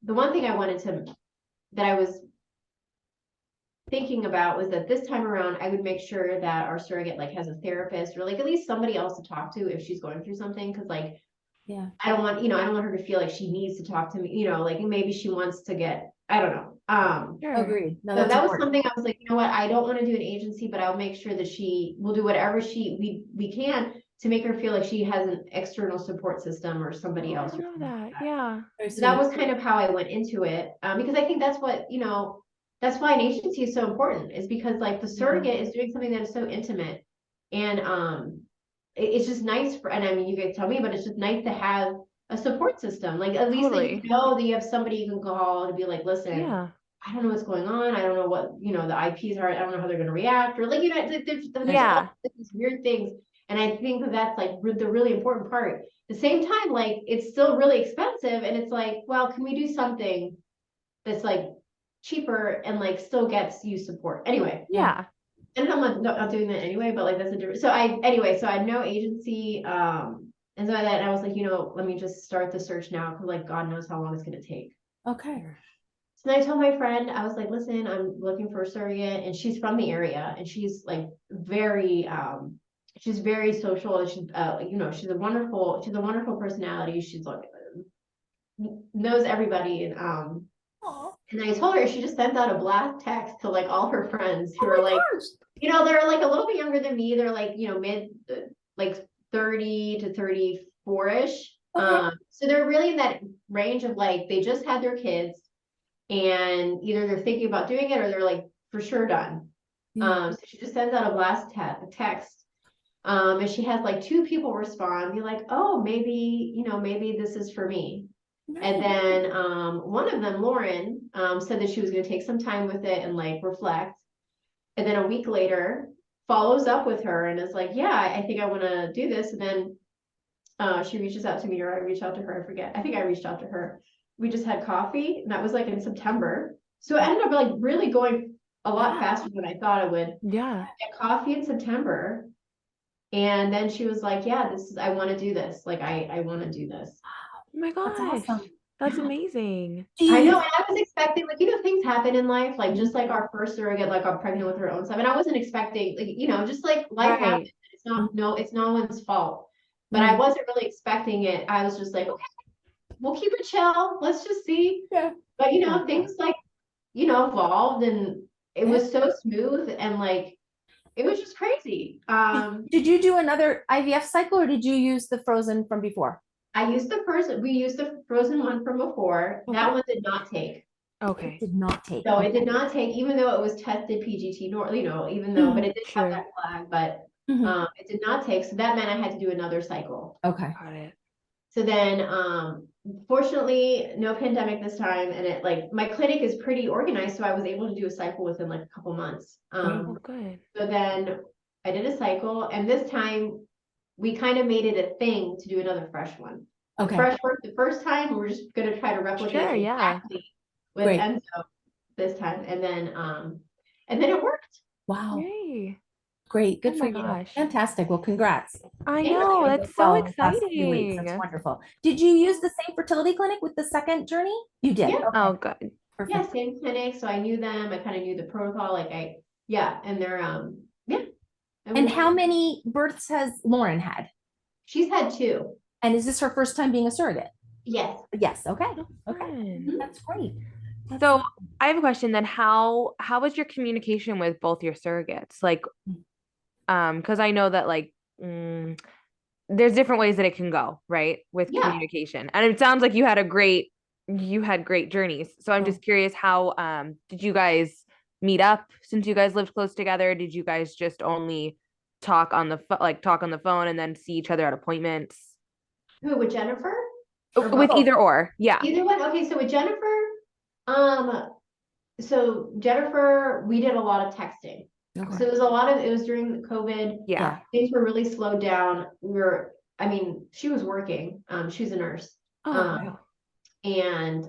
the one thing that I was thinking about was that this time around I would make sure that our surrogate like has a therapist or like at least somebody else to talk to if she's going through something. Cause like Yeah. I don't want her to feel like she needs to talk to me, like maybe she wants to I don't know. Sure. Agreed. No, So that's that was important. something I was like, you know what, I don't want to do an agency, but I'll make sure that she will do whatever we can to make her feel like she has an external support system or somebody Oh, else. I know that. Yeah. Very So that sweet. was kind of how I went into it, because I think that's what, that's why an agency is so important, is because like the surrogate is doing something that is so intimate. And it's just nice and I mean, you guys tell me, but it's just nice to have a support system. Like at least that Totally. you know that you have somebody you can call to be like, listen, Yeah. I don't know what's going on. I don't know what, the IPs are. I don't know how they're going to react or like, there's Yeah. all these weird things. And I think that's like the really important part. At the same time, like it's still really expensive and it's like, well, can we do something that's like cheaper and like still gets you support anyway? Yeah. And I'm not doing that anyway, but like that's a different, so I had no agency. And so I was like, let me just start the search now. Cause like, God knows how long it's going to take. Okay. So then I told my friend, I was like, listen, I'm looking for a surrogate and she's from the area and she's like she's very social. She's, she's a wonderful personality. She's like knows everybody. Aw. And I told her she just sent out a blast text to like all her friends who Oh are my like, gosh. they're like a little bit younger than me. They're like, mid, like 30 to 34-ish. Okay. So they're really in that range of like, they just had their kids and either they're thinking about doing it or they're like for sure done. Yeah. So she just sends out a blast text. And she has like 2 people respond, be like, oh, maybe this is for me. And Nice. then one of them, Lauren, said that she was going to take some time with it and like reflect. And then a week later, follows up with her and is like, yeah, I think I want to do this. And then she reaches out to me, or I reach out to her. I forget. I think I reached out to her. We just had coffee, and that was like in September. So it ended up like really going a lot faster than I thought it would. Yeah. Get coffee in September. And then she was like, yeah, I want to do this. Like, I want to do this. Oh my That's gosh. awesome. That's amazing. Do you I know, use and I was expecting, like, things happen in life, like, just like our first surrogate, like, got pregnant with her own son, and I wasn't expecting, like, just like life happens, Right. it's no one's fault, but I Mm. wasn't really expecting it. I was just like, okay, we'll keep it chill, let's just see. Yeah. But, Yeah. things like, evolved, and it Yeah. was so smooth, and like, it was just crazy. Did you do another IVF cycle or did you use the frozen from before? we used the frozen one from before, Okay. that one did not take. It Okay. did not take. So it Okay. did not take, even though it was tested PGT, even though, but it did have Sure. that flag, but Mhm. it did not take. So that meant I had to do another cycle. Okay. Got it. So then, fortunately, no pandemic this time, and it like my clinic is pretty organized, so I was able to do a cycle within like a couple months. Oh, good. So then I did a cycle, and this time we kind of made it a thing to do another fresh one. The Okay. fresh work the first time, we're just gonna try to replicate Sure, yeah. exactly with Great. Enzo this time, and then it worked. Wow. Yay. Great. Good Oh for my you. gosh. Fantastic. Well, congrats. I Thank know, you. that's so Well, in the past few weeks. That's exciting. wonderful. Did you use the same fertility clinic with the second journey? You did. Yeah. Okay. Oh, good. Yeah, Perfect. same clinic, so I knew them. I kind of knew the protocol. And they're yeah. And how many births has Lauren had? She's had 2. And is this her first time being a surrogate? Yes. Yes. Okay. Okay. Fun. That's great. That's So I have a question then. How was your communication with both your surrogates? Like, because I know that like there's different ways that it can go, right? With Yeah. communication. And it sounds like you had great journeys. So I'm just curious, how did you guys meet up since you guys lived close together? Did you guys just only talk on the phone and then see each other at appointments? Who, with Jennifer? Or With both? either or, yeah. Either one. Okay, so with Jennifer, we did a lot of texting. Okay. So it was during COVID. Yeah. Things were really slowed down. She was working. She's a nurse. Oh, wow. And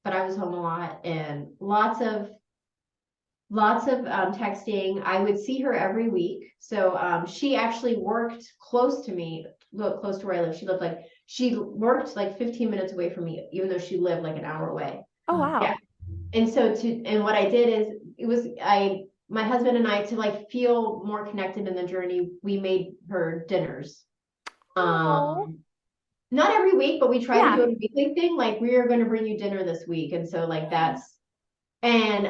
but I was home a lot, and lots of texting. I would see her every week. So she actually worked close to me, close to where I live. She worked like 15 minutes away from me, even though she lived like an hour away. Oh, wow. Yeah. And what I did is my husband and I, to like feel more connected in the journey, we made her dinners. Aw. Not every week, but we try Yeah. to do a weekly thing. Like, we are going to bring you dinner this week. And so like and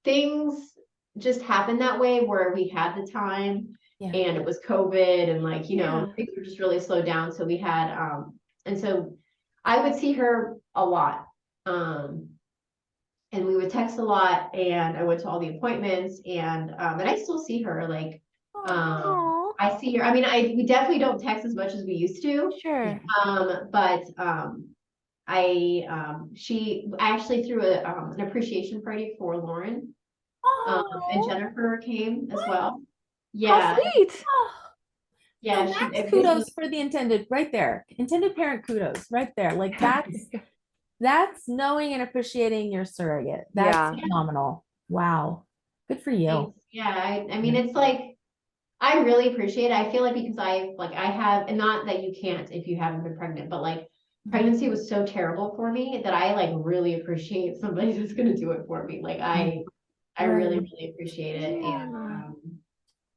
things just happened that way where we had the time. Yeah. And it was COVID, and like, Yeah. things were just really slowed down. So we had, and so I would see her a lot. And we would text a lot, and I went to all the appointments, and I still see her, like, Aw. I see her. We definitely don't text as much as we used to. Sure. But I actually threw an appreciation party for Lauren. And Jennifer came as well. Yeah. How sweet. Yeah. So that's kudos for the intended right there. Intended parent kudos right there. Like that's knowing and appreciating your surrogate. That's phenomenal. Wow. Good for you. Thanks. Yeah. It's like, I really appreciate it. I feel like because I have, and not that you can't if you haven't been pregnant, but like pregnancy was so terrible for me that I like really appreciate somebody that's going to do it for me. Like I really, really appreciate it. Yeah. And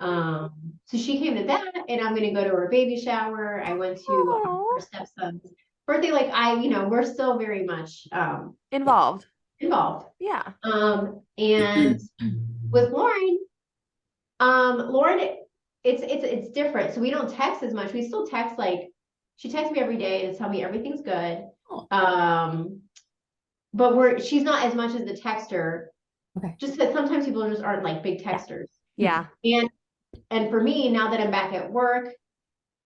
So she came to that, and I'm gonna go to her baby shower. I went to her Oh, stepson's birthday. Like we're still very much involved. involved. Yeah. And with Lauren, Lauren, it's different. So we don't text as much. We still text, like she texts me every day to tell me everything's good. Oh. But she's not as much as the texter. Okay. Just that sometimes people just aren't like big texters. Yeah. And for me, now that I'm back at work,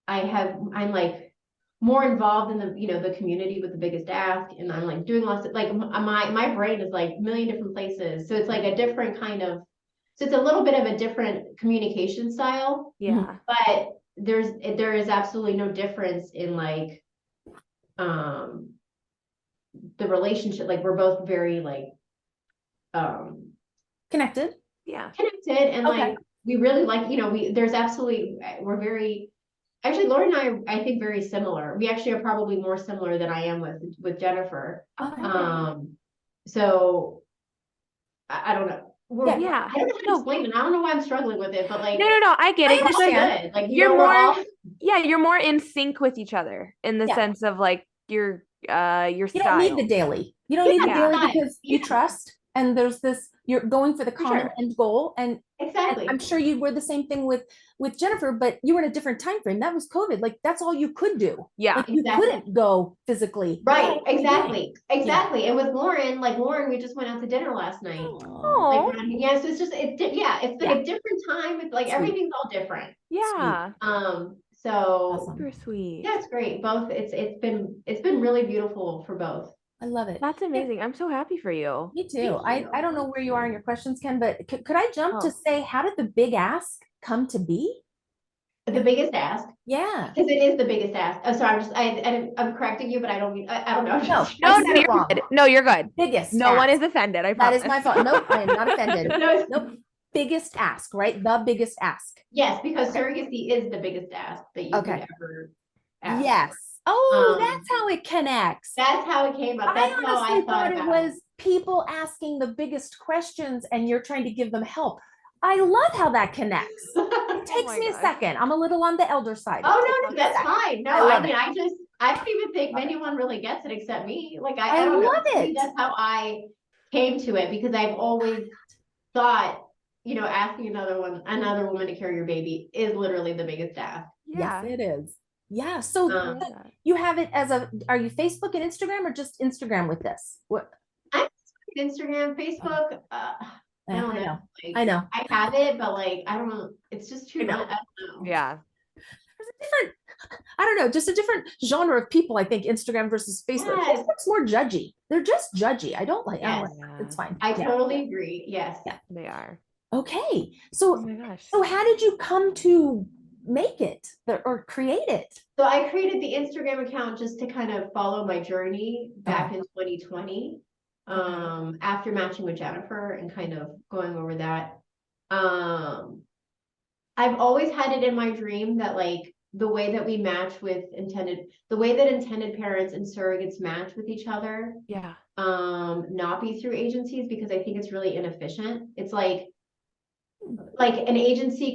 I'm like more involved in the community with the biggest ask, and I'm like doing lots of like my brain is like a million different places. So it's like a different kind of, so it's a little bit of a different communication style, Yeah. but there is absolutely no difference in like the relationship. Like we're both very like Connected. Yeah. connected, and Okay. like we really like, we're very, actually Laura and I think very similar. We actually are probably more similar than I am with Jennifer. Okay. So I don't know. Yeah. I don't know how to explain it. I don't know why I'm struggling with it, but like No, I get I it. it's all understand. good. Like You're we're more, all you're more in sync with each other in the Yeah. sense of like your You don't need the style. daily. You don't need the Yeah. daily because you Yeah. trust, and there's this, you're going for the For common sure. end goal. And exactly. I'm sure you were the same thing with Jennifer, but you were in a different time frame. That was COVID. Like that's all you could do. Yeah. Like you Exactly. couldn't go physically. Right, What are you doing? exactly. And with Lauren, we just went out to dinner last night. Oh, Like, Oh, yeah, so it's like Yeah. a different time. It's like Sweet. everything's all different. yeah. So Awesome. Super sweet. yeah, it's great. Both, it's been really beautiful for both. I love it. That's amazing. I'm so happy for you. Me too. Thank you. I don't know where you are in your questions, Ken, but could I jump to Oh. say, how did the big ask come to be? The biggest ask, Yeah. because it is the biggest ask. I'm sorry, I'm correcting you, but I don't mean, I don't know. No, No, I no, said it you're wrong. good. No, you're good. Biggest No one ask. is offended. I That promise. is my fault. Nope, I am not offended. No, Nope. Biggest ask, right? The biggest ask. yes, because Okay. surrogacy is the biggest ask that you Okay. could ever ask. Yes. Oh, Um, that's how it connects. That's how it came up. That's I how honestly I thought it about was people asking the biggest questions and you're trying to give them help. I love how that connects. It takes my me a gosh. second. I'm a little on the elder side. Oh It takes no, me a that's second. fine. No, I love mean, it. I don't even think anyone really gets it except me. Like I I don't know. love To me, it. that's how I came to it, because I've always thought, asking another woman to carry your baby is literally the biggest ask. Yeah. Yes, it is. Yeah. So I love that. you have it as are you Facebook and Instagram, or just Instagram with this? What? I'm Instagram, Facebook. I don't know. Like, I know. I have it, but like I don't know. It's just too I know. much. I don't know. Yeah. There's a different, I don't know, just a different genre of people, I think, Instagram versus Facebook. Yes. Facebook's more judgy. They're just judgy. I don't like Yes. It's fine. I Yeah. totally agree. Yes. Yeah. They are. Okay. Oh So my gosh. how did you come to make it or create it? So I created the Instagram account just to kind of follow my journey back in 2020, after matching with Jennifer and kind of going over that. I've always had it in my dream that like the way that we match with the way that intended parents and surrogates match with each other, Yeah. not be through agencies, because I think it's really inefficient. It's like an agency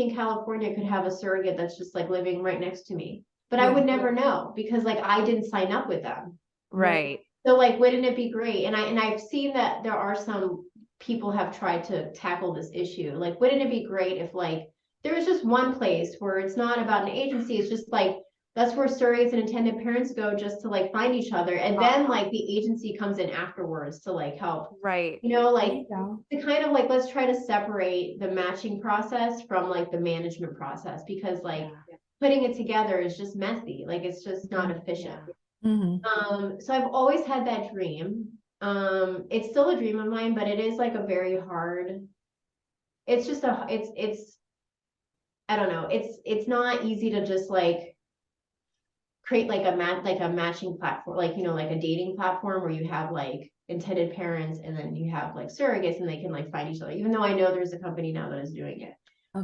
in California could have a surrogate that's just like living right next to me, but I would never know, because like I didn't sign up with them. Right. So like, wouldn't it be great? And I've seen that there are some people have tried to tackle this issue. Like, wouldn't it be great if like there was just one place where it's not about an agency, it's just like that's where surrogates and intended parents go just to like find each other, and then like the agency comes in afterwards to like help. Right. Like to kind of like, let's try to separate the matching process from like the management process, because like putting it together is just messy. Like it's just not efficient. So I've always had that dream. It's still a dream of mine, but it is like a very hard, it's just it's I don't know, it's not easy to just like create like a matching platform, like like a dating platform where you have like intended parents and then you have like surrogates and they can like find each other, even though I know there's a company now that is doing it.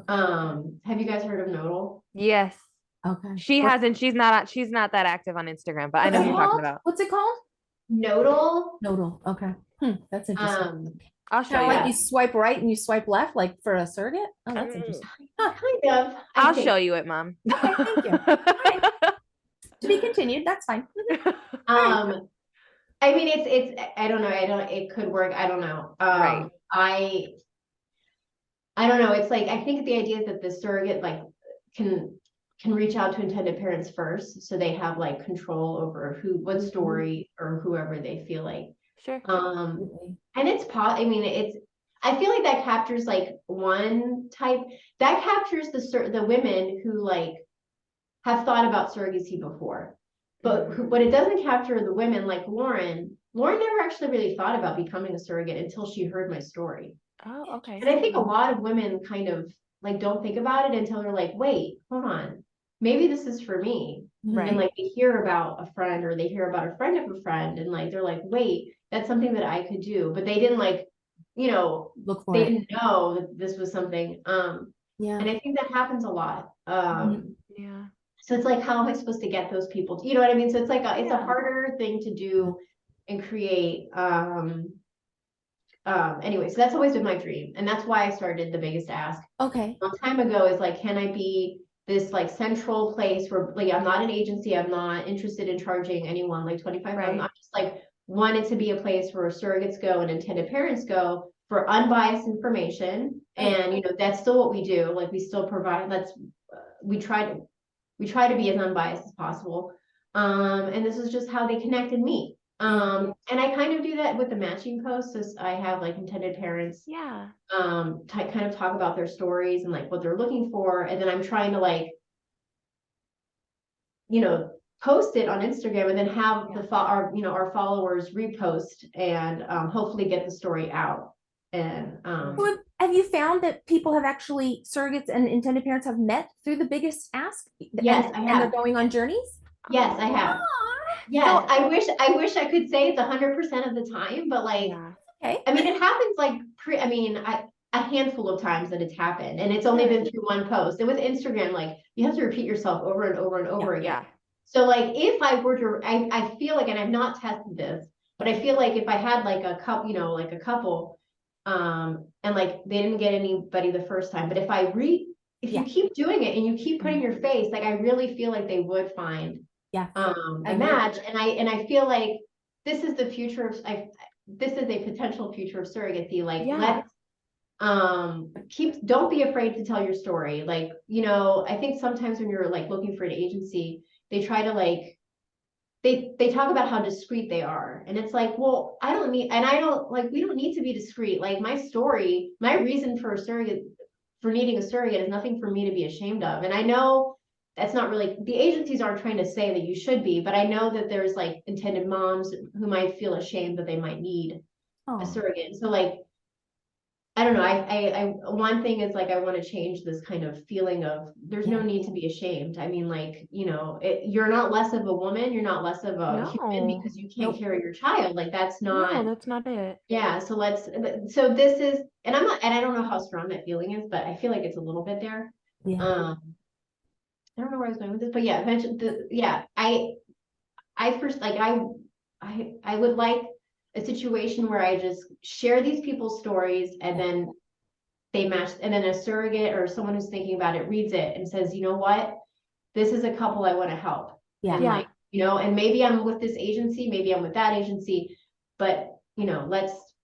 Have you guys heard of Nodal? Yes. Okay. She hasn't. She's not that active on Instagram, but I know who you're talking about. What's it called? Nodal. Nodal. Okay. That's interesting. I'll show Kind of you. like you swipe right and you swipe left, like for a surrogate. Oh, that's interesting. Huh. Kind of. I'll show you it, Mom. Okay, thank you. All right. To be continued. That's fine. Um, I mean, it's I don't know. It could work. I don't know. Right. I don't know. It's like I think the idea is that the surrogate like can reach out to intended parents first, so they have like control over what story or whoever they feel like. Sure. And I mean, I feel like that captures like one type that captures the women who like have thought about surrogacy before. But what it doesn't capture the women like Lauren never actually really thought about becoming a surrogate until she heard my story. Oh, okay. And I think a lot of women kind of like don't think about it until they're like, wait, hold on, maybe this is for me. Right. And like they hear about a friend or they hear about a friend of a friend and like they're like, wait, that's something that I could do. But they didn't like, Look for they it. didn't know that this was something. Yeah. And I think that happens a lot. Yeah. So it's like, how am I supposed to get those people? You know what I mean? So it's like it's a Yeah. harder thing to do and create. Anyway, so that's always been my dream, and that's why I started The Biggest Ask Okay. a long time ago. Is like, can I be this like central place where like I'm not an agency, I'm not interested in charging anyone like 25,000. Right. I'm just like wanted to be a place where surrogates go and intended parents go for unbiased information, and that's still what we do. Like we still provide. We try to be as unbiased as possible. And this is just how they connect and meet. And I kind of do that with the matching posts. So I have like intended parents, Yeah. kind of talk about their stories and like what they're looking for. And then I'm trying to like, post it on Instagram and then have our followers repost and hopefully get the story out. And So have you found that people have actually surrogates and intended parents have met through The Biggest Ask? Yes, I And have. they're going on journeys? Yes, I have. Yes, I wish I could say it's 100% of the time, but like, Yeah. Okay. I mean, it happens like a handful of times that it's happened, and it's only been through one post. And with Instagram, like you have to repeat yourself over and over and over again. Yeah. So like, if I were to, I feel like, and I've not tested this, but I feel like if I had like a couple, like a couple, and like they didn't get anybody the first time, but if you keep doing it and you keep putting your face, like I really feel like they would find a match. And I feel like this is the future of this is a potential future of surrogacy. Like let's don't be afraid to tell your story. Like, I think sometimes when you're like looking for an agency, they try to like they talk about how discreet they are. And it's like, well, I don't we don't need to be discreet. Like my story, my reason for needing a surrogate is nothing for me to be ashamed of. And I know that's not really, the agencies aren't trying to say that you should be, but I know that there's like intended moms who might feel ashamed that they might need a surrogate. So like, I don't know. One thing is like, I want to change this kind of feeling of there's no need to be ashamed. I mean, like, you're not less of a woman. You're not less of a human because you can't carry your child. Like that's not. No, that's not it. Yeah. So this is, and I don't know how strong that feeling is, but I feel like it's a little bit there. Yeah. I don't know where I was going with this, but yeah, I first like I would like a situation where I just share these people's stories and then they match, and then a surrogate or someone who's thinking about it reads it and says, you know what, this is a couple I want to help. Yeah. And like, and maybe I'm with this agency, maybe I'm with that agency, but I don't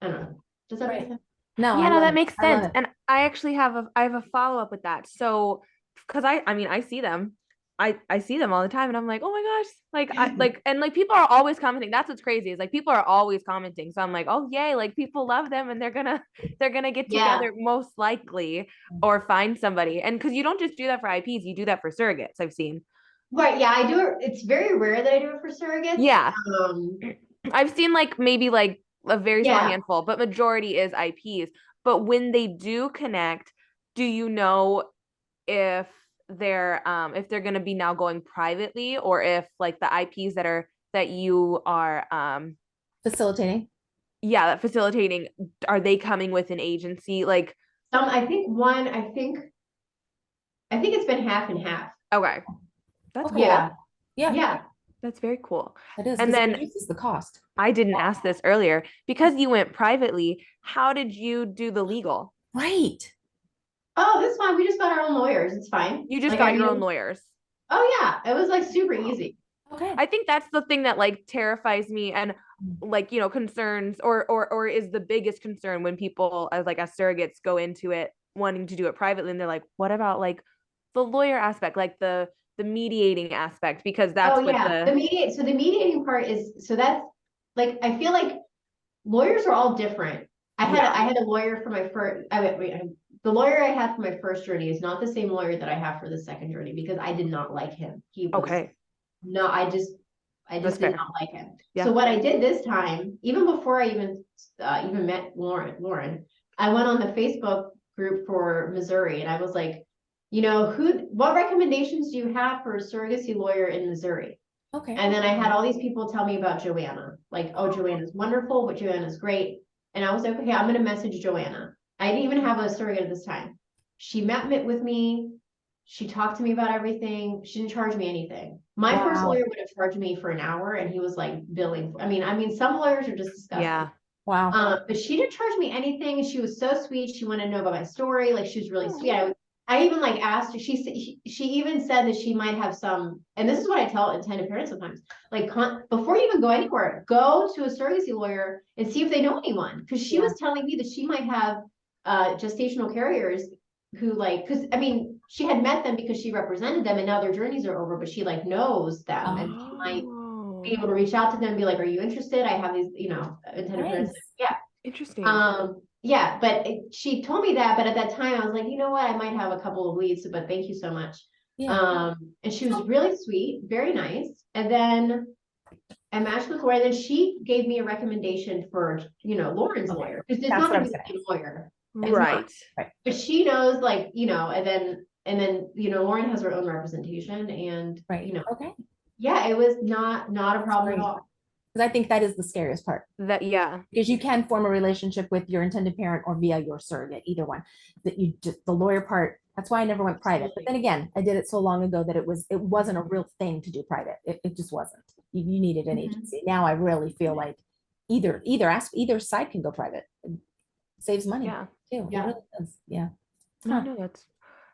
know. Does that make sense? No, yeah, no, that makes sense. And I actually have a follow-up with that. So, because I mean, I see them. I see them all the time and I'm like, oh my gosh, like people are always commenting. That's what's crazy is like people are always commenting. So I'm like, oh yay, like people love them and they're gonna get together most likely or find somebody. And because you don't just do that for IPs, you do that for surrogates, I've seen. Right, yeah, I do it. It's very rare that I do it for surrogates. Yeah. I've seen like maybe like a very small handful, but majority is IPs. But when they do connect, do you know if they're going to be now going privately or if like the IPs that you are facilitating? Yeah, that facilitating, are they coming with an agency? Like I think it's been half and half. Okay. That's cool. Yeah. Yeah. Yeah. That's very cool. It is, And because it then reduces the cost. I didn't ask this earlier, because you went privately, how did you do the legal? Right. Oh, that's fine. We just got our own lawyers. It's fine. You just Like, got your own lawyers. Oh yeah, it was like super easy. Okay. I think that's the thing that like terrifies me, and like, you know, concerns or is the biggest concern when people as surrogates go into it wanting to do it privately, and they're like, what about like the lawyer aspect, like the mediating aspect, because that's Oh what yeah, so the mediating part is, so that's like, I feel like lawyers are all different. I had a lawyer for my first, the lawyer I had for my first journey is not the same lawyer that I have for the second journey, because I did not like him. He was, okay. no, I just That's did fair. not like him. Yeah. So what I did this time, even before I even met Lauren, I went on the Facebook group for Missouri, and I was like, you know, what recommendations do you have for a surrogacy lawyer in Missouri? Okay. And then I had all these people tell me about Joanna, like, oh, Joanna's wonderful, but Joanna's great. And I was like, okay, I'm gonna message Joanna. I didn't even have a surrogate at this time. She met with me. She talked to me about everything. She didn't charge me anything. My first Wow. lawyer would have charged me for an hour, and he was like billing. I mean, some lawyers are just disgusting. Yeah. Wow. But she didn't charge me anything. She was so sweet. She wanted to know about my story. Like, she was really sweet. I even like asked her, she even said that she might have some, and this is what I tell intended parents sometimes, like, before you even go anywhere, go to a surrogacy lawyer and see if they know anyone. Because she was telling me that she might have gestational carriers who, like, because I mean, she had met them because she represented them, and now their journeys are over, but she like knows them, and she might be able to reach out to them and be like, are you interested? I have these, you know, intended parents. Yeah. Interesting. Yeah, but she told me that, but at that time I was like, you know what, I might have a couple of leads, but thank you so much. Yeah. And she was really sweet, very nice. And then I matched with Laura, and then she gave me a recommendation for, you know, Lauren's lawyer, because it's That's not what I gonna was be the same lawyer. It's Right. not. But she knows, like, you know, and then, you know, Lauren has her own representation, and, Right. you know, Okay. yeah, it was not a problem at great. all. Because I think that is the scariest part. That, yeah. Because you can form a relationship with your intended parent or via your surrogate, either one. That you just, the lawyer part, that's why I never went private. But then again, I did it so long ago that it wasn't a real thing to do private. It just wasn't. You needed an agency. Now I really feel like either side can go private. It saves money Yeah. too. Yeah. It really does. Yeah. No, Huh. no, that's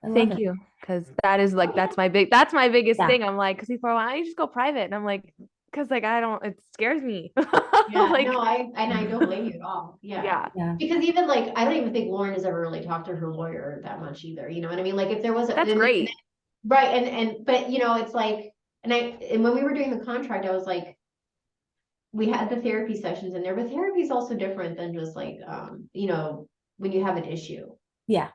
I love thank it. you. Because that is like, that's my biggest Yeah. thing. I'm like, because people are, why don't you just go private? And I'm like, because like it scares me. Yeah, Like, no, I don't blame you at all. Yeah. yeah. Because even like, I don't even think Lauren has ever really talked to her lawyer that much either. You know what I mean? Like, if there was That's great. right. But you know, it's like, and when we were doing the contract, I was like, we had the therapy sessions in there, but therapy is also different than just like, you know, when you have an issue. Yeah.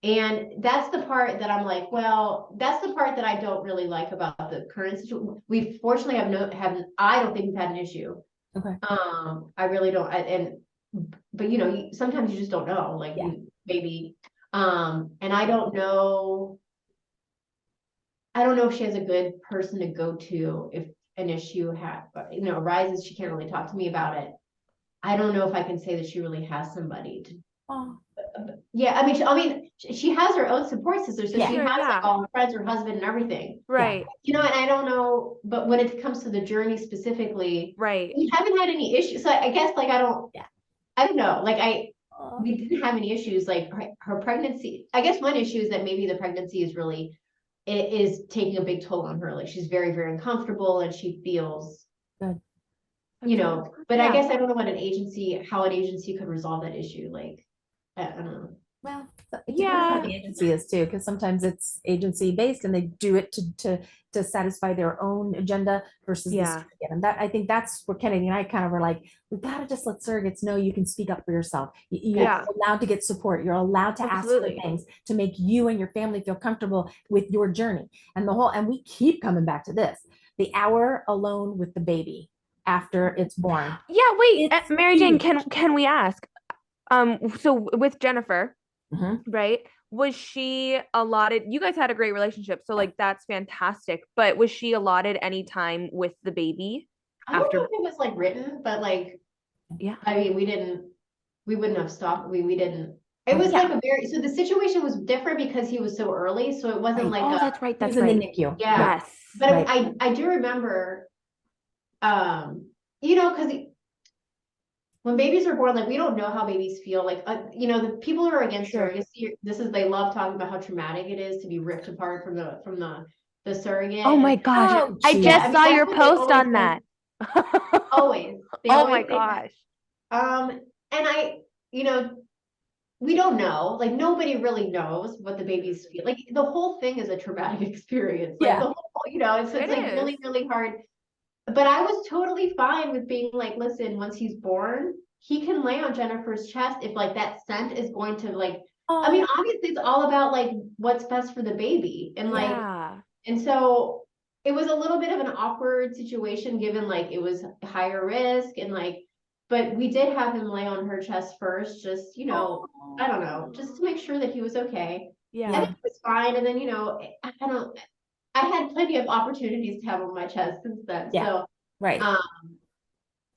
And that's the part that I'm like, well, that's the part that I don't really like about the current situation. We fortunately I don't think we've had an issue. Okay. I really don't. But you know, sometimes you just don't know, like, maybe, and I don't know if she has a good person to go to if an issue arises. She can't really talk to me about it. I don't know if I can say that she really has somebody to. Yeah, I mean, she has her own support sister, so she has like all her friends, her husband, and everything. Right. You know, and I don't know, but when it comes to the journey specifically, right, we haven't had any issues. So I guess, like, I don't know, like, we didn't have any issues. Like, her pregnancy. I guess one issue is that maybe the pregnancy is taking a big toll on her. Like, she's very, very uncomfortable, and she feels. Good. You know, but I guess I don't know how an agency could resolve that issue. Like, I don't know. Well, it depends on the agency is too, because sometimes it's agency based and they do it to satisfy their own agenda versus the surrogate. And that, I think that's where Kennedy and I kind of were like, we gotta just let surrogates know you can speak up for yourself. You're allowed to get support. You're allowed to ask for things to make you and your family feel comfortable with your journey. And we keep coming back to this, the hour alone with the baby after it's born. Yeah, wait, Mary Jane, can we ask? So with Jennifer, right? Was she allotted? You guys had a great relationship, so like that's fantastic. But was she allotted any time with the baby? I don't know if it was like written, but like, I mean, we wouldn't have stopped. We didn't. It was Yeah. like so the situation was different because he was so early. So it wasn't Right. like Oh, that's right. He was That's in the right. NICU. yeah. Yes. But Right. I do remember, you know, because when babies are born, like we don't know how babies feel. Like, you know, the people who are against Sure. surrogacy, they love talking about how traumatic it is to be ripped apart from the surrogate. Oh my And gosh. Oh, I geez. yeah, just I mean, saw that's your what they post always on say. that. Always, they Oh always my say that. gosh. And you know, we don't know. Like nobody really knows what the babies feel. Like the whole thing is a traumatic experience. Like Yeah. the whole, you know, it's It like is. really, really hard. But I was totally fine with being like, listen, once he's born, he can lay on Jennifer's chest if like that scent is going to like, I mean, Oh, obviously it's all about like what's best for the baby. And like, Yeah. and so it was a little bit of an awkward situation given like it was higher risk and like, but we did have him lay on her chest first, just, you know, I don't know, just to make sure that he was okay. And Yeah. it was fine. And then, you know, I had plenty of opportunities to have him on my chest since then. yeah. So, Right. um,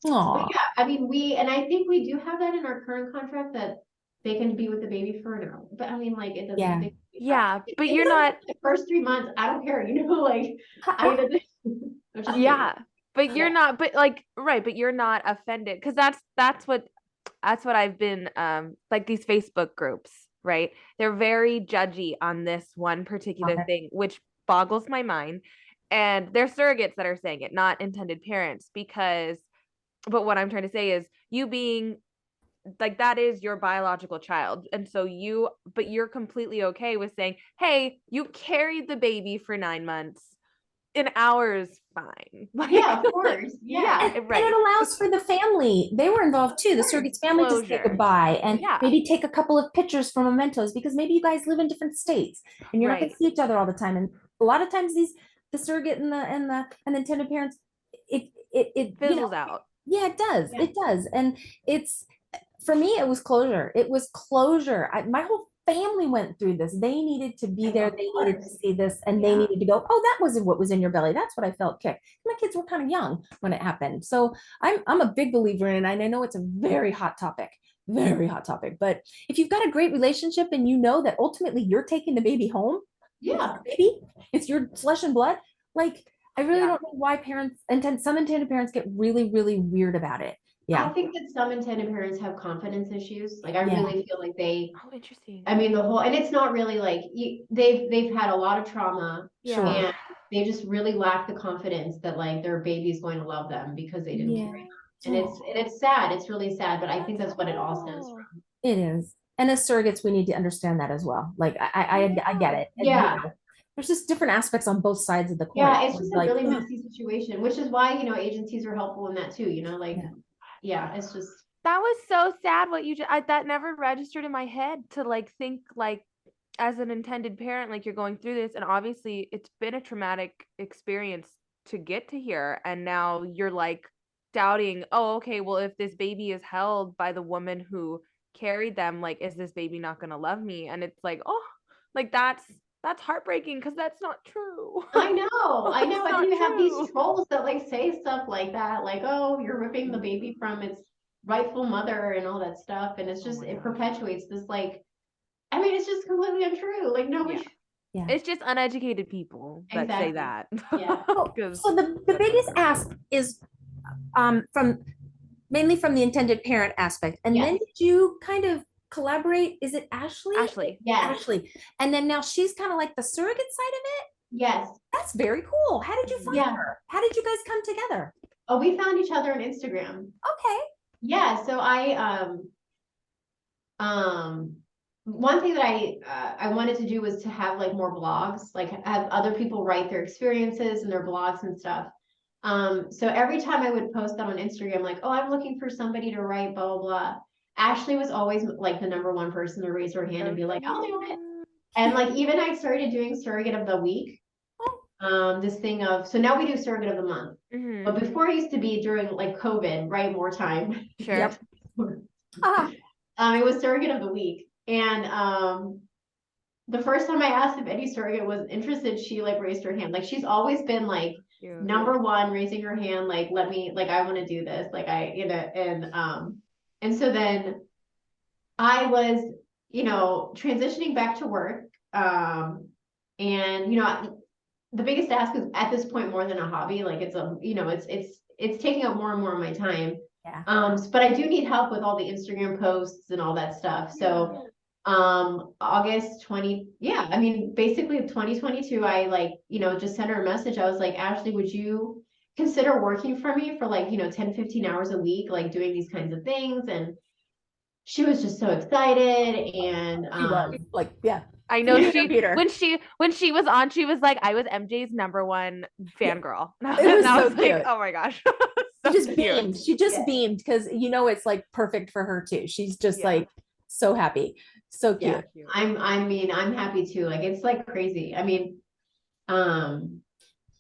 but Oh, yeah, I mean, and I think we do have that in our current contract that they can be with the baby for an hour. But I mean, like, it doesn't, yeah. Yeah. But it you're doesn't not, the first 3 months, I don't care, you know, like, I, I'm just kidding. yeah. But you're Yeah. not, but like, right, but you're not offended. Cause that's what I've been like these Facebook groups, right? They're very judgy on this one particular Okay. thing, which boggles my mind. And they're surrogates that are saying it, not intended parents, because but what I'm trying to say is you being like that is your biological child. And so but you're completely okay with saying, hey, you carried the baby for 9 months. An hour's fine. Yeah, of Like, course. yeah, Yeah. And it right. allows for the family. They were involved too. The surrogate's family to say Closure. goodbye and Yeah. maybe take a couple of pictures for mementos because maybe you guys live in different states and you're not going Right. to see each other all the time. And a lot of times the surrogate and the intended parents, it you know, Fizzles out. yeah, it does. Yeah. It does. And it's for me, it was closure. It was closure. My whole family went through this. They needed to be there. Of They needed to course. see this, and they Yeah. needed to go, oh, that was what was in your belly. That's what I felt kick. My kids were kind of young when it happened. So I'm a big believer in it. And I know it's a very hot topic, very hot topic. But if you've got a great relationship and you know that ultimately you're taking the baby home, it's Yeah. your baby, it's your flesh and blood. Like I really Yeah. don't know why some intended parents get really, really weird about it. I Yeah. think that some intended parents have confidence issues. Like, I Yeah. really feel like Oh, interesting. I mean, and it's not really like they've had a lot of trauma Sure. Yeah. and they just really lack the confidence that like their baby's going to love them because they didn't Yeah. carry them. And it's sad. It's really sad, but I think that's what it all stems Oh, from. It is. And as surrogates, we need to understand that as well. Like I get it. And, Yeah. there's just different aspects on both sides of the coin. Yeah, it's just a Like, really messy situation, which is why, you know, agencies are helpful in that too, you know, like, yeah. yeah, it's just, that was so sad what you just that never registered in my head to like think like as an intended parent like you're going through this and obviously it's been a traumatic experience to get to here and now you're like doubting, oh okay, well if this baby is held by the woman who carried them, like is this baby not going to love me? And it's like, oh, like that's heartbreaking because that's not true. I know, I It's know. And then not you have true. these trolls that like say stuff like that, like, oh, you're ripping the baby from its rightful mother and all that stuff. And it's Oh just, my it gosh. perpetuates this, like, I mean, it's just completely untrue. Like, Yeah. nobody, Yeah. It's just uneducated people that say exactly. that. Yeah. Because So the biggest ask is from mainly from the intended parent aspect. And then Yes. did you kind of collaborate? Is it Ashley? Ashley. Yes. Ashley. And then now she's kind of like the surrogate side of it. Yes. That's very cool. How did you find Yeah. her? How did you guys come together? Oh, we found each other on Instagram. Okay. Yeah. So um, one thing that I wanted to do was to have like more blogs, like have other people write their experiences and their blogs and stuff. So every time I would post that on Instagram, like, oh, I'm looking for somebody to write, blah, blah, blah. Ashley was always like the number one person to raise her hand and be like, I'll do it. And like, even I started doing surrogate of the week. This thing of, so now we do surrogate of the month. Mm-hmm. But before it used to be during like COVID, right? More time. Sure. Yep. Ah, It was surrogate of the week. And the first time I asked if any surrogate was interested, she like raised her hand. Like she's always been like Cute. number one, raising her hand, like let me, like I want to do this. Like I, you know, and so then I was, transitioning back to work. And, the biggest ask is at this point more than a hobby. Like it's taking up more and more of my time. Yeah. But I do need help with all the Instagram posts and all that stuff. So, August 20, yeah, I mean, basically 2022, I just sent her a message. I was like, Ashley, would you consider working for me for 10, 15 hours a week, like doing these kinds of things? And she was just so excited. And, She was like, yeah. I know Computer. when she was on, she was like, I was MJ's #1 fangirl. It was so cute. like, oh my gosh. She just cute. beamed. She just beamed because it's like perfect for her too. She's just like so happy. So cute. Yeah. I'm happy too. Like it's like crazy. I mean, and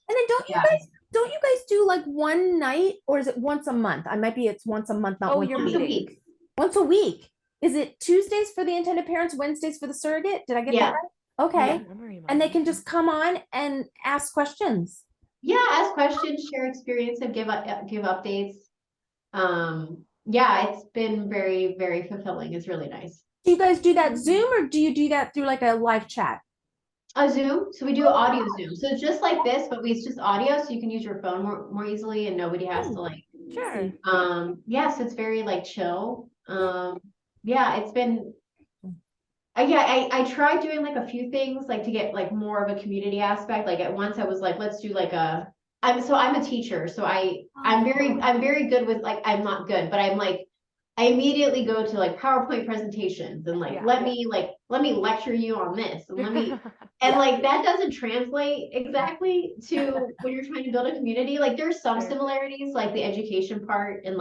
then don't you guys do like one night, or is it once a month? It's once a month, not once a week. Once a week. Is it Tuesdays for the intended parents, Wednesdays for the surrogate? Did I get that right? Okay. Yeah. And they can just come on and ask questions. Yeah, ask questions, share experience, and give updates. Yeah, it's been very, very fulfilling. It's really nice. Do you guys do that Zoom, or do you do that through like a live chat? A Zoom. So we do audio Zoom. So it's just like this, but it's just audio, so you can use your phone more easily, and nobody has to Sure. Yeah, so it's very like chill. Yeah, it's been. I tried doing like a few things like to get like more of a community aspect. Like at once I was like, let's do like I'm a teacher, so I'm very good with I'm not good, but I'm like I immediately go to like PowerPoint presentations and let me lecture you on this and and like that doesn't translate exactly to when you're trying to build a community. Like there's some similarities, like the education part and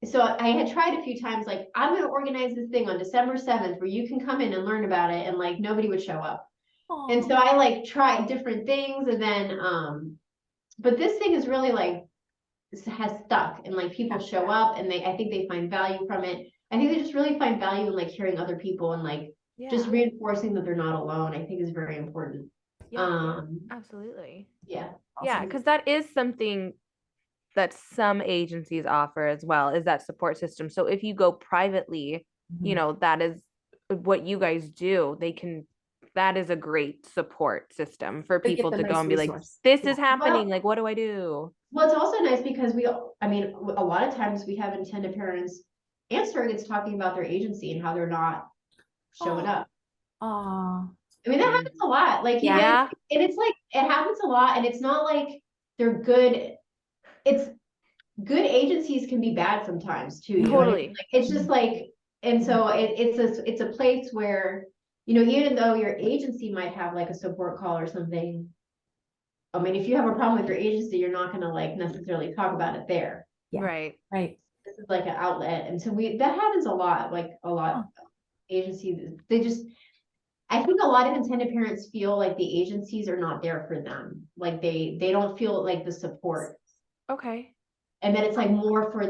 so I had tried a few times, like, I'm going to organize this thing on December 7th where you can come in and learn about it. And like, nobody would show up. Aww. And so I tried different things. And then, but this thing is really has stuck, and like people show up and I think they find value from it. I think they just really find value in like hearing other people and just reinforcing that they're not alone, I think is very important. Yeah, absolutely. Yeah. Awesome. Yeah. Cause that is something that some agencies offer as well, is that support system. So if you go privately, that is what you guys do. That is a great support system for people to go and be like, this is happening. Like, what do I do? Well, it's also nice because a lot of times we have intended parents and surrogates talking about their agency and how they're not showing up. I mean, that happens a lot. Like, and it's like, it happens a lot, and it's not like they're good. It's good agencies can be bad sometimes too. Totally. It's just and so it's a place where, even though your agency might have like a support call or something, I mean, if you have a problem with your agency, you're not going to necessarily talk about it there. Yeah. Right. This is like an outlet. And so that happens a lot, of agencies, I think a lot of intended parents feel like the agencies are not there for them. Like they don't feel like the support. Okay. And then it's more for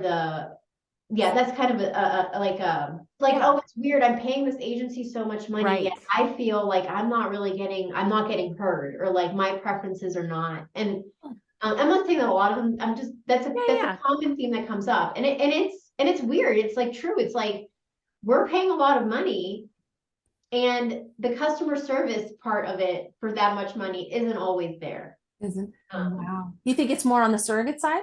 that's kind of oh, it's weird. I'm paying this agency so much money, yet I feel like I'm not getting heard, or like my preferences are not. And I'm not saying that a lot of them, that's a common theme that comes up. And it's weird. It's true. It's we're paying a lot of money, and the customer service part of it for that much money isn't always there. Isn't? Wow. You think it's more on the surrogate side?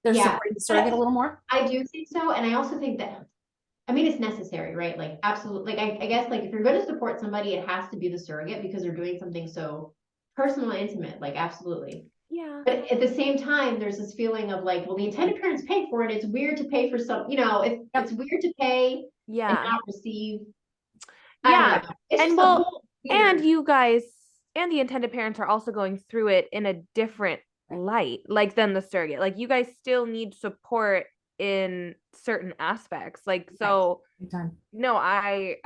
They're supporting the surrogate a little more? I do think so. And I also think that, it's necessary, right? Absolutely. I guess if you're going to support somebody, it has to be the surrogate because they're doing something so personal and intimate, absolutely. Yeah. But at the same time, there's this feeling of well, the intended parents pay for it. It's weird to pay for some, it's weird to pay and not receive. Yeah. And you guys and the intended parents are also going through it in a different light than the surrogate. You guys still need support in certain aspects. No, I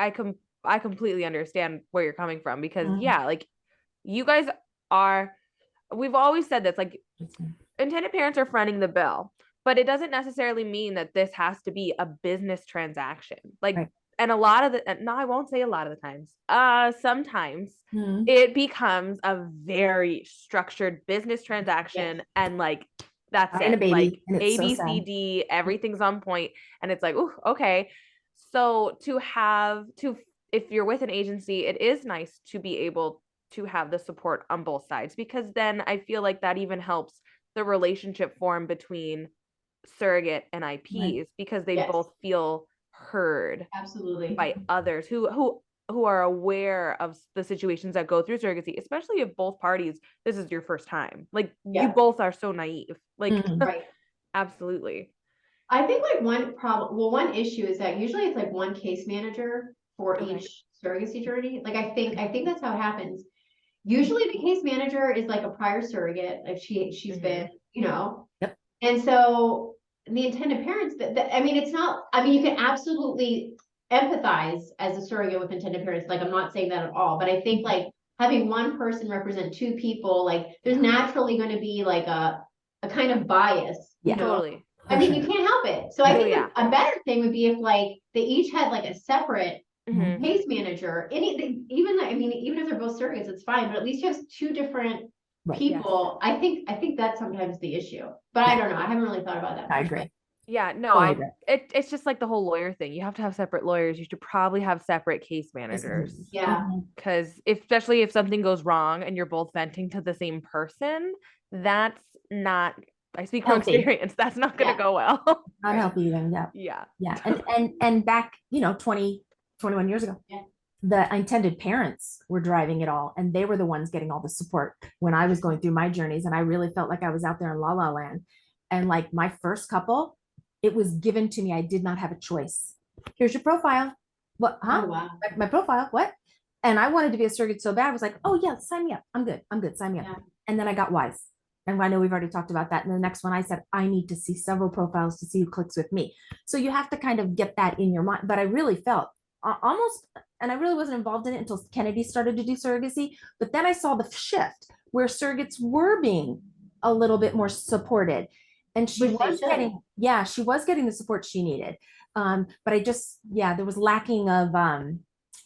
completely understand where you're coming from, because you guys we've always said this, intended parents are fronting the bill, but it doesn't necessarily mean that this has to be a business transaction. And a lot of no, I won't say a lot of the times. Sometimes it becomes a very structured business transaction, and that's it. And a baby. A, B, C, D, everything's on point, and it's ooh, okay. So if you're with an agency, it is nice to be able to have the support on both sides, because then I feel like that even helps the relationship form between surrogate and IPs, because they Yes. both feel heard Absolutely. by others who are aware of the situations that go through surrogacy, especially if both parties, this is your first time. Like you both are so naive. Like Right. absolutely. I think like one issue is that usually it's like one case manager for Okay. each surrogacy journey. Like I think that's how it happens. Usually the case manager is like a prior surrogate, like she's been, you know. Yep. And so the intended parents, I mean, it's not, I mean, you can absolutely empathize as a surrogate with intended parents. Like I'm not saying that at all, but I think like having one person represent two people, like there's naturally going to be like a kind of bias, you know. Totally. I mean, you can't help it. So I think a better thing would be if like they each had like a separate case manager. Even I mean, even if they're both surrogates, it's fine. But at least you have two different people. Yes. I think that's sometimes the issue. But I don't know. I haven't really thought about that. I agree. Yeah, no, it's just like the whole lawyer thing. You have to have separate lawyers. You should probably have separate case managers. Yeah. Because especially if something goes wrong and you're both venting to the same person, that's not, I speak from experience, that's not going to go well. Not healthy then. Yeah. And back, 21 years ago, the intended parents were driving it all, and they were the ones getting all the support when I was going through my journeys, and I really felt like I was out there in la la land. And like my first couple, it was given to me. I did not have a choice. Here's your profile. What? Huh? Oh, wow. My profile. What? And I wanted to be a surrogate so bad. I was like, oh yeah, sign me up. I'm good. Sign me up. And then I got wise. And I know we've already talked about that. And the next one I said, I need to see several profiles to see who clicks with me. So you have to kind of get that in your mind. But I really felt almost, and I really wasn't involved in it until Kennedy started to do surrogacy. But then I saw the shift where surrogates were being a little bit more supported. And she was getting the support she needed. But I just, there was lacking of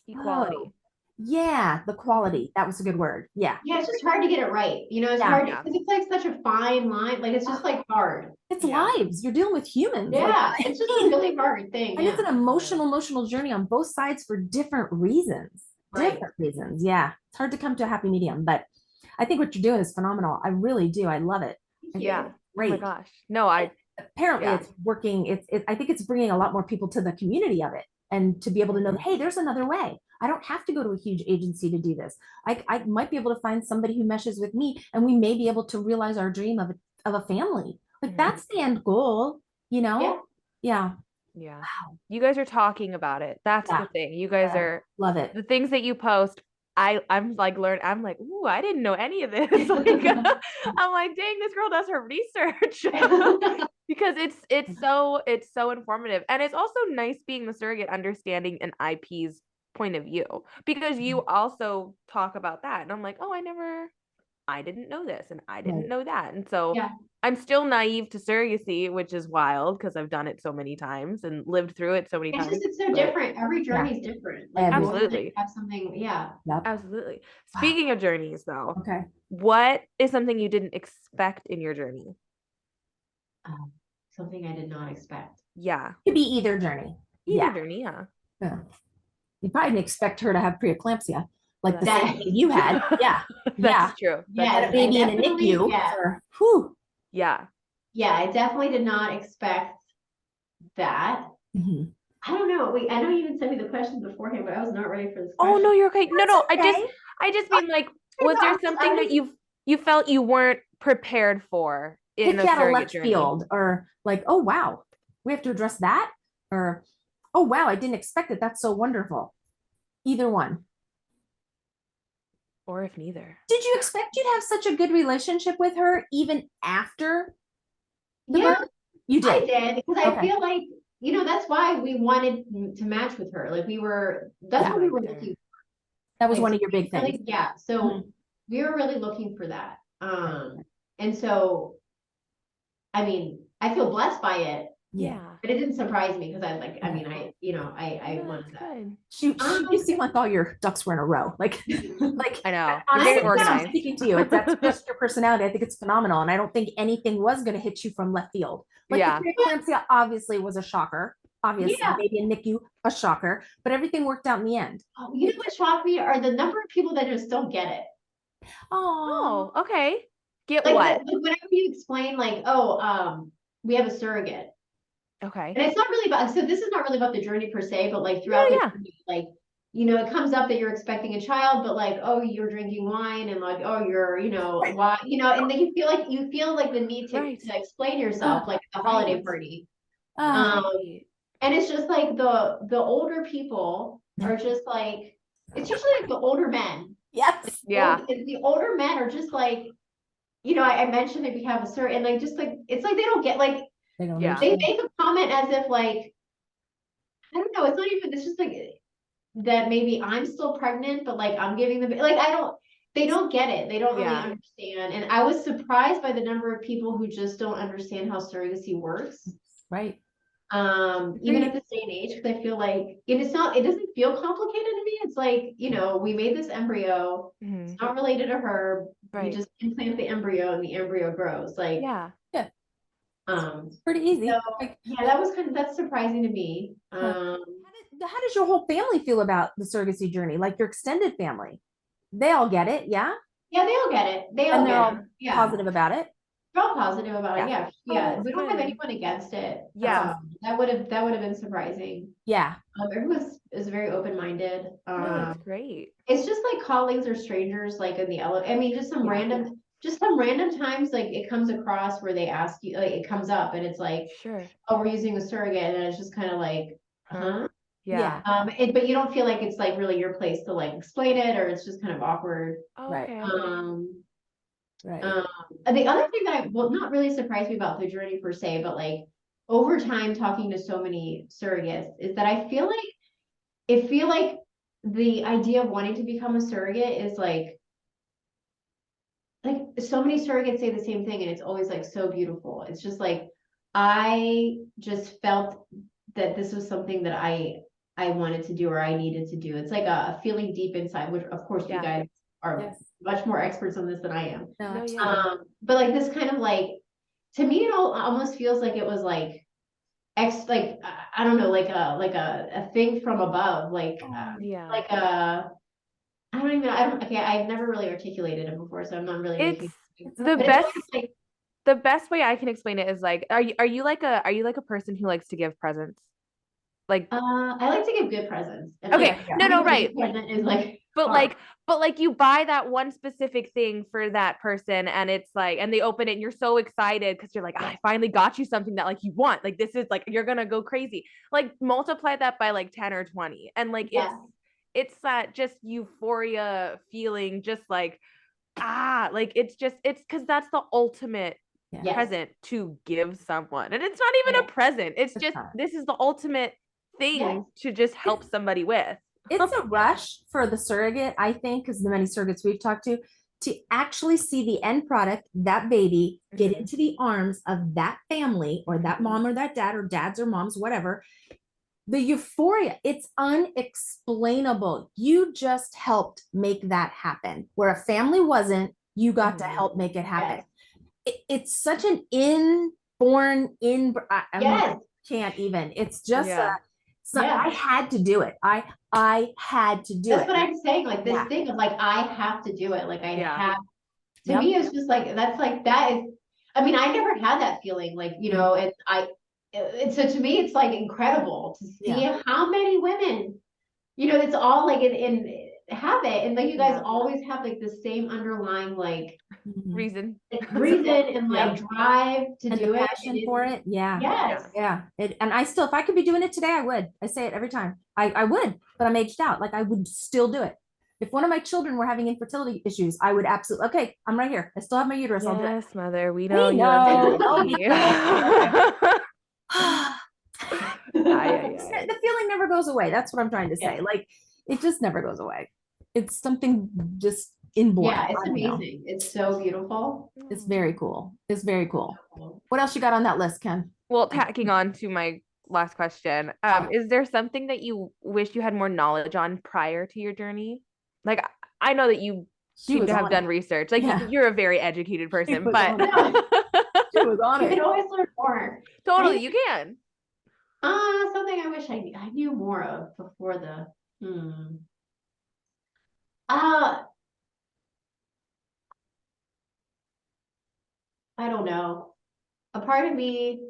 equality. The quality. That was a good word. Yeah. Yeah, it's just hard to get it right. It's hard because it's like such a fine line. Like it's just like hard. It's lives. You're dealing with humans. Yeah, it's just a really hard thing. And it's an emotional journey on both sides for different reasons. Different reasons. Yeah. It's hard to come to a happy medium, but I think what you're doing is phenomenal. I really do. I love it. Yeah. Great. Oh my gosh. No, apparently it's working. I think it's bringing a lot more people to the community of it, and to be able to know, hey, there's another way. I don't have to go to a huge agency to do this. I might be able to find somebody who meshes with me, and we may be able to realize our dream of a family. Like that's the end goal, Yeah. Yeah. Wow. You guys are talking about it. That's the thing. You guys are love it. The things that you post. I'm like, ooh, I didn't know any of this. Like, I'm like, dang, this girl does her research. Because it's so informative. And it's also nice being the surrogate, understanding an IP's point of view, because you also talk about that. And I'm like, oh, I didn't know this, and I didn't know that. And so I'm still naive to surrogacy, which is wild because I've done it so many times and lived through it so many times. It's so different. Every journey is different. Like, absolutely. Have something, absolutely. Speaking of journeys, though, okay, what is something you didn't expect in your journey? Something I did not expect. Yeah, it could be either journey. Journey, yeah. You probably didn't expect her to have preeclampsia, like the same thing you had. Yeah. That's true. Yeah. A baby in a NICU. Yeah. I definitely did not expect that. Mm-hmm. I don't know. Wait, I know you even sent me the question beforehand, but I was not ready for this question. Oh no, you're okay. No. Okay. I just mean, like, was there something that you felt you weren't prepared for in a surrogate left journey? Field, or like, oh wow, we have to address that, or oh wow, I didn't expect it. That's so wonderful. Either one. Or if neither. Did you expect you'd have such a good relationship with her even after the birth? You did. I did, because I feel like, that's why we wanted to match with her. Like that's what we were looking for. That was one of your big things. So we were really looking for that. And so, I mean, I feel blessed by it. Yeah. But it didn't surprise me, because I wanted that. You seem like all your ducks were in a row. Like I know. Honestly, very organized. I'm speaking to you. That's just your personality. I think it's phenomenal. And I don't think anything was going to hit you from left field. Like the preeclampsia obviously was a shocker. obviously, Yeah. maybe in NICU, a shocker, but everything worked out in the end. Oh, you know what shocked me are the number of people that just don't get it. Oh, Oh, okay. Get Like what? whenever you explain like, oh, we have a surrogate. Okay. And it's not really about, so this is not really about the journey per se, but like throughout Yeah, the yeah. journey, like, you know, it comes up that you're expecting a child, but like, oh, you're drinking wine and like, oh, you're, you know, why, you know, and then you feel like the need to, Right. to explain yourself, like at the holiday right. party. Uh, Right. And it's just like the older people are just like, it's usually like the older men. yes. Yeah. The older men are just like, you know, I mentioned that we have a certain, and like, just like, it's like they don't get like, They don't Yeah. they understand. make a comment as if like, I don't know, it's not even, it's just like that maybe I'm still pregnant, but like I'm giving them, like, they don't get it. They don't really Yeah. understand. And I was surprised by the number of people who just don't understand how surrogacy works. Right. Even Agreed. at this day and age, because I feel like it doesn't feel complicated to me. It's like, you know, we made this embryo, Mhm. it's not related to her. We Right. just implant the embryo and the embryo grows. Like, Yeah. Pretty easy. so Like, yeah, that was that's surprising to me. how does your whole family feel about the surrogacy journey? Like your extended family? They all get it, yeah? Yeah, they all get it. They all And they're get all it. Yeah. positive about it. They're all positive about it. Yeah. Yeah. Yeah. that's We don't have good. anyone against it. Yeah. That would have been surprising. Yeah. Everyone is very open-minded. No, that's great. It's just like colleagues or strangers, like in the I mean, just some random times, like it comes across where they ask you, like it comes up and it's like, Sure. oh, we're using a surrogate, and it's just kind of like, huh? Yeah. But you don't feel like it's like really your place to like explain it, or it's just kind of awkward. Right. Okay. Right. And the other thing that well, not really surprised me about the journey per se, but like over time talking to so many surrogates is that I feel like the idea of wanting to become a surrogate is like so many surrogates say the same thing, and it's always like so beautiful. It's just like I just felt that this was something that I wanted to do or I needed to do. It's like a feeling deep inside, which of course you Yeah. guys are Yes. much more experts on this than I am. No, No, absolutely. yeah. But like this kind of like, to me, it almost feels like it was like I don't know, like a thing from above, Yeah. like a I don't okay, I've never really articulated it before, so I'm not really It's making the but it's best. always like The best way I can explain it is like, are you like a person who likes to give presents? Like, I like to give good presents. And okay, like, no, having a right. good present is like But hard. like you buy that one specific thing for that person, and it's like, and they open it and you're so excited because you're like, I finally got you something that like you want. Like this is like, you're gonna go crazy. Like multiply that by like 10 or 20. And like Yeah. it's that just euphoria feeling, just like like it's because that's the ultimate Yeah. present to give someone. And it's not even a present. It's just this is the ultimate thing to just help somebody with. It's a rush for the surrogate, I think, because the many surrogates we've talked to actually see the end product, that baby, get into the arms of that family or that mom or that dad or dads or moms, whatever. The euphoria, it's unexplainable. You just helped make that happen. Where a family wasn't, you got to help make it happen. It's such an inborn, I can't even. It's just I had to do it. I had to do it. That's what I'm saying. Like this thing of like, I have to do it. Like I have, to me, it's just like, that's like, that is, I mean, I never had that feeling, like, you know, and so to me, it's like incredible to see how many women, you know, it's all like in habit. And like, you guys always have like the same underlying, like reason and like drive to and do the it. passion for it. Yeah. Yes. Yeah. And I still, if I could be doing it today, I would. I say it every time. I would, but I'm aged out. Like I would still do it. If one of my children were having infertility issues, I would absolutely, okay, I'm right here. I still have my uterus. I'll do it. Yes, mother, we know you. The feeling never goes away. That's what I'm trying to say. Like it just never goes away. It's something just inborn. Yeah, it's amazing. It's so beautiful. It's very cool. It's very cool. What else you got on that list, Ken? Well, tacking on to my last question, is there something that you wish you had more knowledge on prior to your journey? Like, I know that you seem to have done research. Like, you're a very educated person, but she was on you it. can always learn more. Totally, you can. Something something I wish I knew more of before I don't know. A part of me,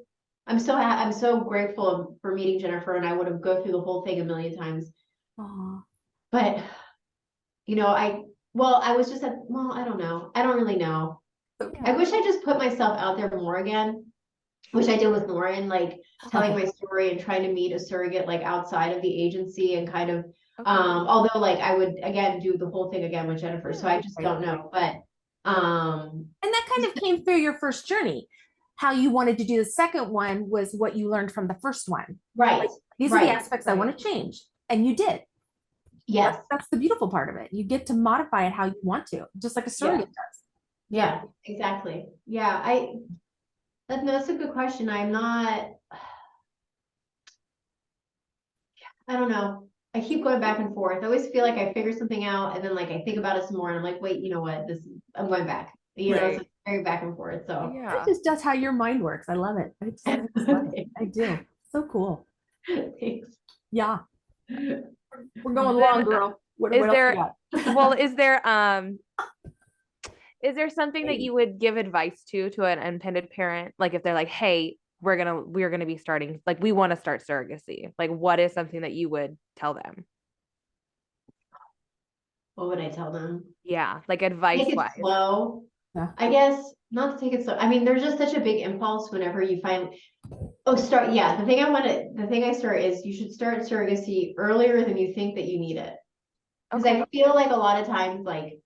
I'm so grateful for meeting Jennifer, and I would have go through the whole thing a million times. Aw. But I was just I don't know. I don't really know. Okay. I wish I just put myself out there more again, which I did with Lauren, like telling my story and trying to meet a surrogate like outside of the agency and kind of, although like I would again do the whole thing again with Jennifer, so I just don't know. But and that kind of came through your first journey. How you wanted to do the second one was what you learned from the first one. right. Like, these are the aspects I want to change, and you did. Yes. That's the beautiful part of it. You get to modify it how you want to, just like a surrogate does. Yeah, exactly. Yeah, that's a good question. I don't know. I keep going back and forth. I always feel like I figure something out and then like I think about it some more and I'm like, wait, you know what? I'm going back. You know, it's like very back and forth. So That just does how your mind works. I love it. I do. So cool. Thanks. Yeah. We're going long, girl. What else you got? Well, is there something that you would give advice to an intended parent? Like if they're like, hey, we're gonna be starting, like we want to start surrogacy. Like what is something that you would tell them? What would I tell them? Yeah, like advice Take it wise. slow. Yeah. I guess not to take it slow. I mean, there's just such a big impulse whenever you find start. Yeah, the thing I start is you should start surrogacy earlier than you think that you need it. Because I feel like a lot of times like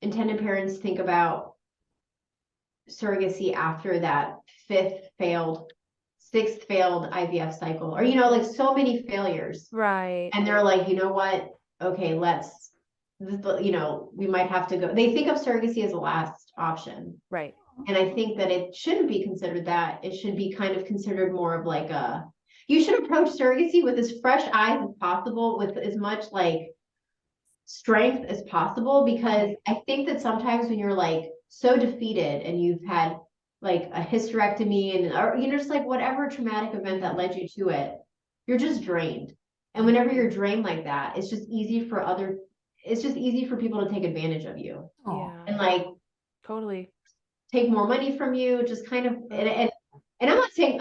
intended parents think about surrogacy after that sixth failed IVF cycle, or like so many failures. Right. And they're like, you know what? Okay, we might have to go. They think of surrogacy as a last option. Right. And I think that it shouldn't be considered that. It should be kind of considered more of like you should approach surrogacy with as fresh eyes as possible, with as much like strength as possible, because I think that sometimes when you're like so defeated and you've had like a hysterectomy or just like whatever traumatic event that led you to it, you're just drained. And whenever you're drained like that, it's just easy for people to take advantage of you. Yeah. And like totally take more money from you, just kind of and I'm not saying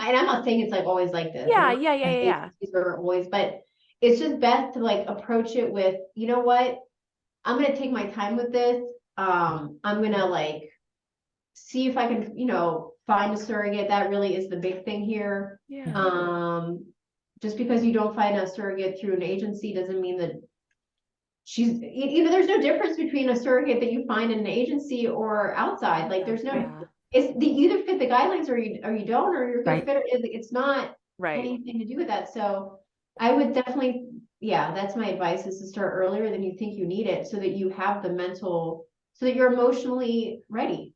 it's like always like this. Yeah. Are always, but it's just best to like approach it with, you know what, I'm gonna take my time with this. I'm gonna like see if I can, find a surrogate. That really is the big thing here. Just because you don't find a surrogate through an agency doesn't mean that there's no difference between a surrogate that you find in an agency or outside. Like there's no, you either fit the guidelines or you don't, or you're good fit. It's not anything to do with that. So I would definitely, that's my advice, is to start earlier than you think you need it, so that you have so that you're emotionally ready.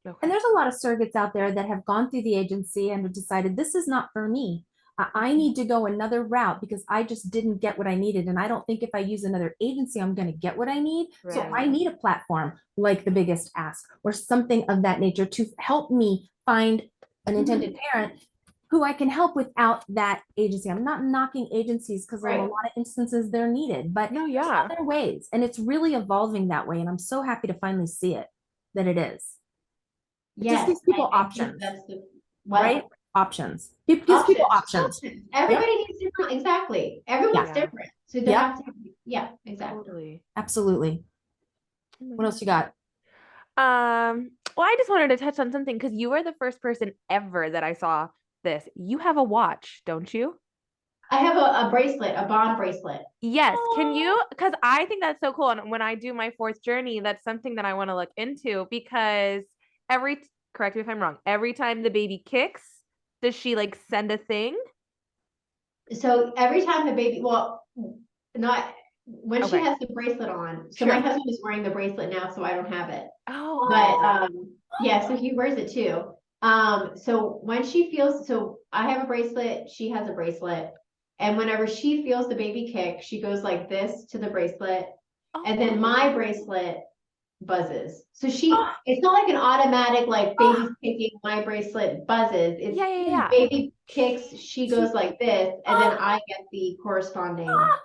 And there's a lot of surrogates out there that have gone through the agency and have decided this is not for me. I need to go another route because I just didn't get what I needed. And I don't think if I use another agency, I'm going to get what I need. So I need a platform like The Biggest Ask or something of that nature to help me find an intended parent who I can help without that agency. I'm not knocking agencies, because in a lot of instances they're needed, but there's other ways. And it's really evolving that way. And I'm so happy to finally see it, that it is. It just gives people options. Right? Options. It gives people options. Everybody needs different. Exactly. Everyone's different. So they have to, exactly. Totally. Absolutely. What else you got? Well, I just wanted to touch on something, because you were the first person ever that I saw this. You have a watch, don't you? I have a bracelet, a bond bracelet. Yes. Can you, because I think that's so cool. And when I do my fourth journey, that's something that I want to look into, because correct me if I'm wrong, every time the baby kicks, does she like send a thing? So every time the baby, not when she has the bracelet on. So my husband is wearing the bracelet now, so I don't have it. Oh, but so he wears it too. So when she feels, so I have a bracelet, she has a bracelet, and whenever she feels the baby kick, she goes like this to the bracelet, and then my bracelet buzzes. So it's not like an automatic, like baby's kicking, my bracelet buzzes. It's Yeah. baby kicks, she goes like this, and then I get the corresponding How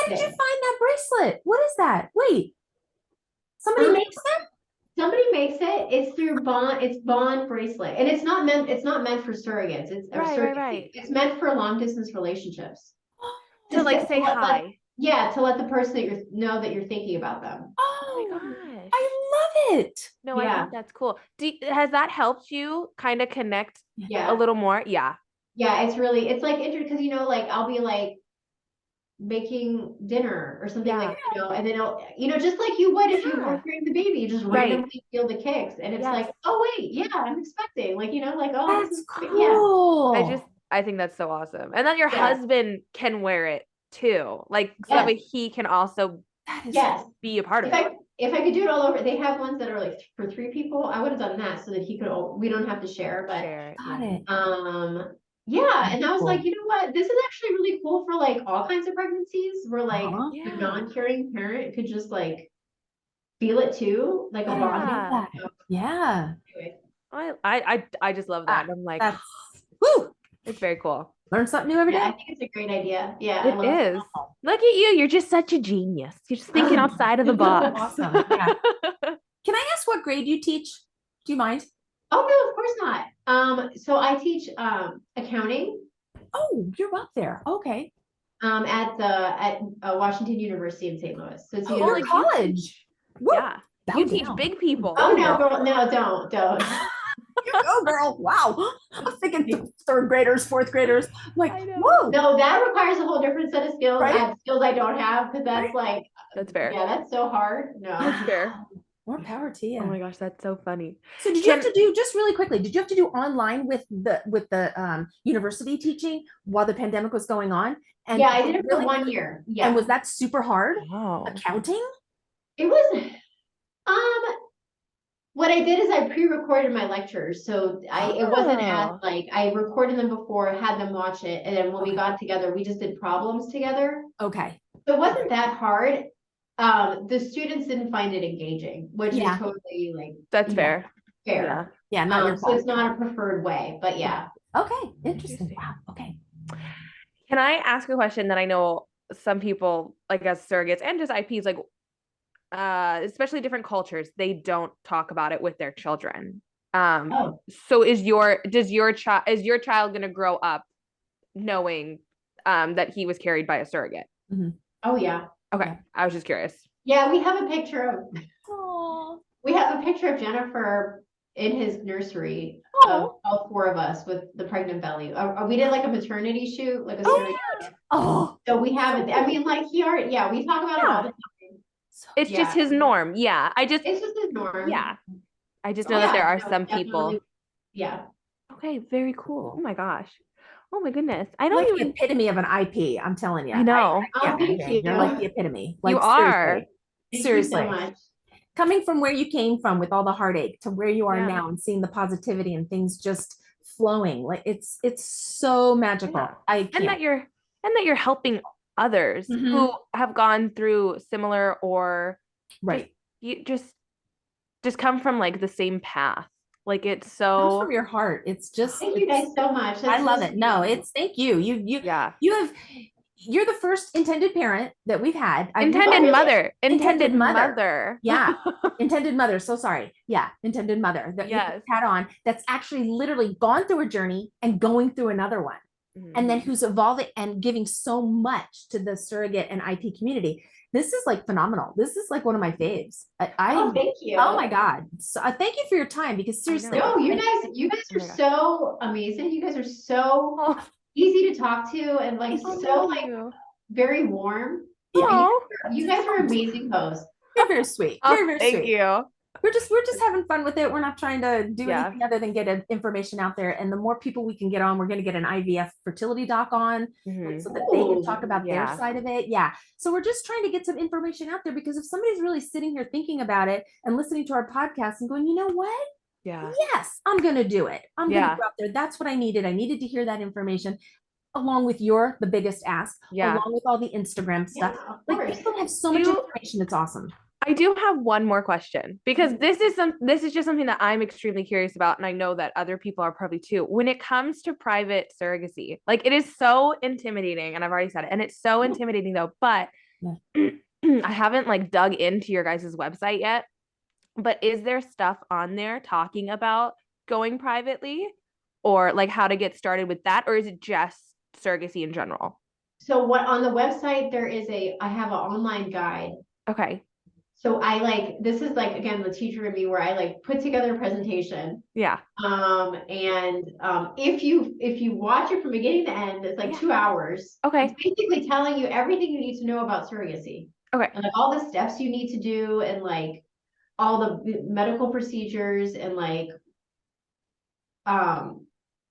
did you thing. find that bracelet? What is that? Wait, somebody makes them? Somebody makes it. It's through Bond. It's Bond bracelet, and it's not meant for surrogates. It's or Right, surrogacy. right. It's meant for long distance relationships. To like say let- hi. yeah, to let the person that know that you're thinking about them. Oh my gosh. I love it. No, I Yeah. think that's cool. Has that helped you kind of connect Yeah. a little more? Yeah. Yeah, it's like interesting because like I'll be like making dinner or something like and then just like you would if you were carrying the baby, you just randomly feel the kicks, and it's like, oh wait, yeah, I'm expecting, like like, oh, That's this is cool. I think that's so awesome, and then your husband can wear it too, like so that way he can also be a part of it. If I could do it all over, they have ones that are like for 3 people. I would have done that so that he could. We don't have to share, but Got it. yeah, and I was like, you know what? This is actually really cool for like all kinds of pregnancies where like the non-caring parent could just like feel it too, like a bonding. Yeah. Anyway. I just love that. I'm like, it's very cool. Learn something new every day. I think it's a great idea. Yeah, it is. Look at you. You're just such a genius. You're just thinking outside of the box. Awesome. Yeah. Can I ask what grade you teach? Do you mind? Oh no, of course not. So I teach accounting. Oh, you're up there. Okay. At Washington University in St. Louis. So it's a college. Yeah. You teach big people. Oh no, girl, no, don't. You go, girl. Wow. I'm thinking 3rd graders, 4th graders. I'm like, whoa. No, that requires a whole different set of skills. I have skills I don't have because that's like that's fair. Yeah, that's so hard. No. That's fair. More power to you. Oh my gosh, that's so funny. So did you have to do, just really quickly, did you have to do online with the university teaching while the pandemic was going on? And yeah, I did it for 1 year. Yeah. And was that super hard? Wow. Accounting? It was what I did is I pre-recorded my lectures. So it wasn't as like I recorded them before, had them watch it, and then when we got together, we just did problems together. Okay. So it wasn't that hard. The students didn't find it engaging, which is totally like that's fair. Fair. Yeah, not your fault. So it's not a preferred way, but yeah. Okay, interesting. Wow. Okay. Can I ask a question that I know some people, like as surrogates and just IPs, like especially different cultures, they don't talk about it with their children. So is your child gonna grow up knowing that he was carried by a surrogate? Mm-hmm. Oh yeah. Okay. I was just curious. Yeah, we have a picture of Jennifer in his nursery of all 4 of us with the pregnant belly. We did like a maternity shoot, like a surrogate. So we have it. I mean, like we talk about it all the time. It's just his norm. Yeah. It's just his norm. Yeah. I just know that there are some people. Yeah. Okay, very cool. Oh my gosh. Oh my goodness. I don't like even the epitome of an IP. I'm telling you. I know. You're like the epitome. Like, you are. Seriously. Thank you so much. Coming from where you came from with all the heartache to where you are Yeah. now and seeing the positivity and things just flowing. Like it's so magical. Yeah. And that you're helping others who have gone through similar or just come from like the same path. Like it's so comes from your heart. It's just thank you guys so much. I love it. No, it's thank you. You're the first intended parent that we've had. Intended mother. Yeah. Intended mother. So sorry. Yeah. Intended mother that we've had on that's actually literally gone through a journey and going through another one. And then who's evolving and giving so much to the surrogate and IP community. This is like phenomenal. This is like one of my faves. Thank you. Oh my God. So thank you for your time because seriously. No, you guys are so amazing. You guys are so easy to talk to and like very warm. You guys are amazing hosts. You're very sweet. Very thank sweet. you. We're just having fun with it. We're not trying to do anything other than get information out there. And the more people we can get on, we're going to get an IVF fertility doc on so that they can talk about their side of it. Yeah. So we're just trying to get some information out there because if somebody's really sitting here thinking about it and listening to our podcast and going, you know what? Yeah. Yes, I'm going to do it. I'm going to go out there. That's what I needed. I needed to hear that information along with the biggest ask, along with all the Instagram stuff. Like people have so much information. It's awesome. I do have one more question because this is just something that I'm extremely curious about, and I know that other people are probably too. When it comes to private surrogacy, like it is so intimidating, and I've already said it, and it's so intimidating though, but Yeah. I haven't like dug into your guys' website yet. But is there stuff on there talking about going privately or like how to get started with that, or is it just surrogacy in general? So what on the website, I have an online guide. Okay. So I like, this is like, again, the teacher in me where I like put together a presentation. Yeah. If you watch it from beginning to end, it's like Yeah. 2 hours. Okay. It's basically telling you everything you need to know about surrogacy. Okay. And like all the steps you need to do and like all the medical procedures and like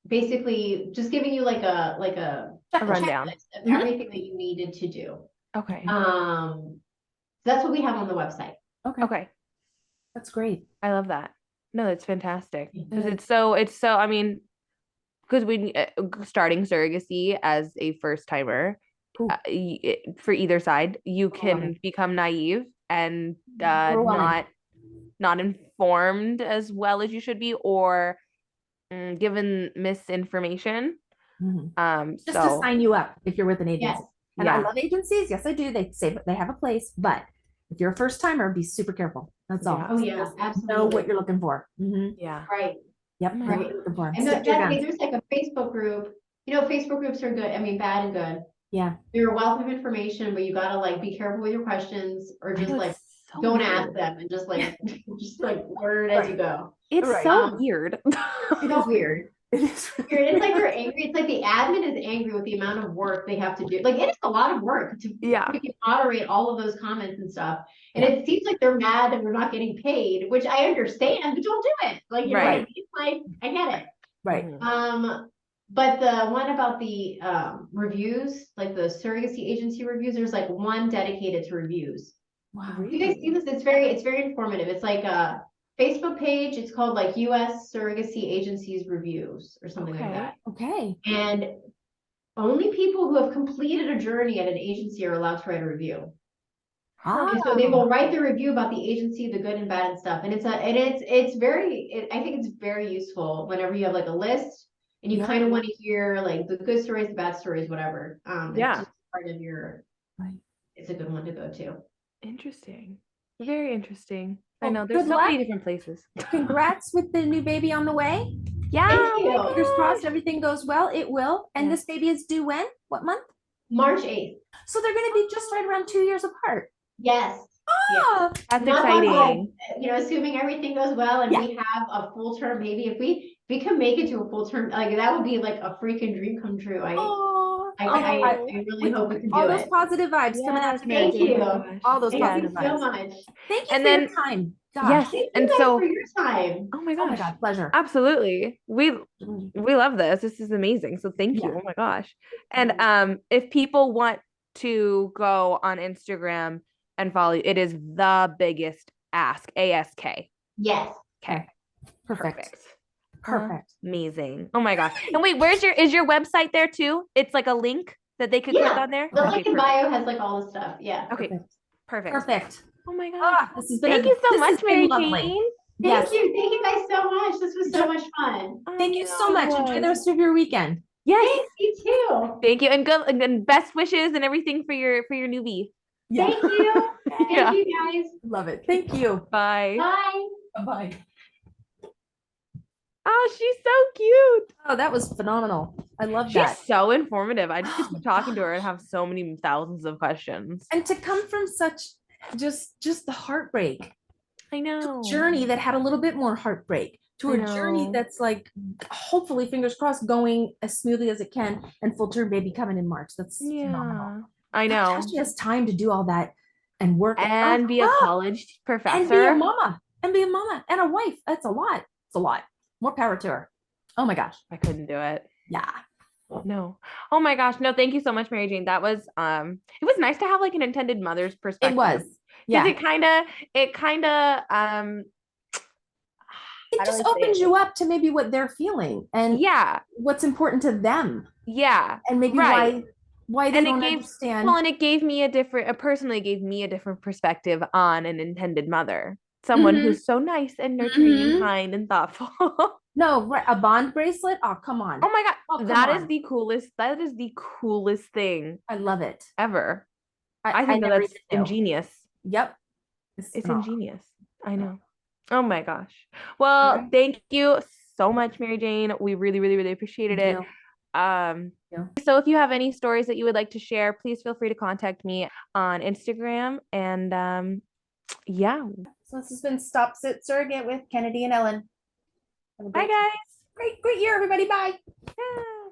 basically just giving you like a A rundown. checklist of everything that you needed to do. Okay. So that's what we have on the website. Okay. That's great. I love that. No, that's fantastic. Because Yeah. it's so, I mean, because when starting surrogacy as a first timer, Ooh. For either side, you can Overwhelming. become naive and Overwhelming. not informed as well as you should be, or given misinformation. Just to So sign you up if you're with an agency. Yes. And I yeah, love agencies. Yes, I do. They say they have a place, but if you're a first timer, be super careful. That's all. Yeah. Oh yeah, Just know absolutely. what you're looking for. yeah. Right. Yep. Oh my Know what God. you're looking for. And Stick to your guns. there's like a Facebook group. You know, Facebook groups are good. I mean, bad and good. Yeah. They're a wealth of information, but you gotta like be careful with your questions or I just know like it's so don't weird. ask them and just like just like learn as you go. It's Right. so weird. It is weird. It is. It's like they're angry. It's like the admin is angry with the amount of work they have to do. Like it is a lot of work to Yeah. moderate all of those comments and stuff. And Yeah. it seems like they're mad and we're not getting paid, which I understand, but don't do it. Like, you know what I Right. mean? Like, I get it. Right. But the one about the reviews, like the surrogacy agency reviews, there's like one dedicated to reviews. Wow. You guys see this? It's very informative. It's like a Facebook page. It's called like US Surrogacy Agencies Reviews or something like that. Okay. And only people who have completed a journey at an agency are allowed to write a review. And so they will write the review about the agency, the good and bad and stuff. And I think it's very useful whenever you have like a list and you kind of want to hear like the good stories, the bad stories, whatever. Yeah. It's just part of your, it's a good one to go to. Interesting. Very interesting. I Well, know there's good so many luck. different places. Congrats with the new baby on the way. Yeah. Thank you. Fingers crossed everything goes well. It will. And Yeah. this baby is due when? What month? March 8th. So they're going to be just right around 2 years apart. Yes. Oh, That's Knock on exciting. wood, you know, assuming everything goes well and Yeah. we have a full term baby, if we can make it to a full term, like that would be like a freaking dream come true. I really hope we can do all those it. positive vibes coming out. Yes, Mary Thank Jane. you. Oh my gosh. All those Thank positive you so vibes. much. Thank you And for then- your time. Gosh. Yes. Thank you And guys so for your time. oh my Oh my gosh. God, pleasure. Absolutely. We love this. This is amazing. So thank you. Yeah. Oh my gosh. And if people want to go on Instagram and follow you, it is the biggest ask. ASK. Yes. Okay. Perfect. Perfect. Amazing. Oh my gosh. And wait, is your website there too? It's like a link that they could click Yeah. on there? The Okay, link in perfect. bio has like all the stuff. Yeah. Okay. Perfect. Perfect. Oh my gosh. Ah, this has been Thank you so this much, has been Mary lovely. Jane. Yes. Thank you guys so much. This was so much fun. Thank you so much. Enjoy the rest of your weekend. Yes. Thanks, you too. Thank you. And good and best wishes and everything for your newbie. Yeah. Thank you. Yeah. Thank you guys. Love it. Thank you. Bye. Bye. Bye-bye. Oh, she's so cute. Oh, that was phenomenal. I love She's that. so informative. I just Oh keep my talking to her and gosh. have so many thousands of questions. And to come from such just the heartburg I know. journey that had a little bit more heartbreak to I a journey know. that's like hopefully fingers crossed going as smoothly as it can and full term baby coming in March. That's phenomenal. Yeah. I know. She has time to do all that and work And be a college professor. and be a mama and a wife. That's a lot. It's a lot. More power to her. Oh my gosh. I couldn't do it. Yeah. No. Oh my gosh. No, thank you so much, Mary Jane. That was it was nice to have like an intended mother's perspective. It was. Because Yeah. it kind of It how do just I say opens it? you up to maybe what they're feeling and Yeah. what's important to them Yeah. and maybe Right. why why they And it don't gave, understand. well, and it gave me personally gave me a different perspective on an intended mother. Someone Mhm. who's so nice and nurturing and Mhm. kind and thoughtful. No, a bond bracelet. Oh, come on. Oh my Oh, God. come on. That is the coolest thing I love it. ever. I I think that never that's even knew. ingenious. Yep. It's It's phenomenal. ingenious. I Yeah. know. Oh my gosh. All Well, right. thank you so much, Mary Jane. We really, really, really appreciated Thank it. you. Yeah. So if you have any stories that you would like to share, please feel free to contact me on Instagram. And yeah. So this has been Stop, Sit, Surrogate with Kennedy and Ellen. Have a Bye, great, guys. great year, everybody. Bye. Yeah.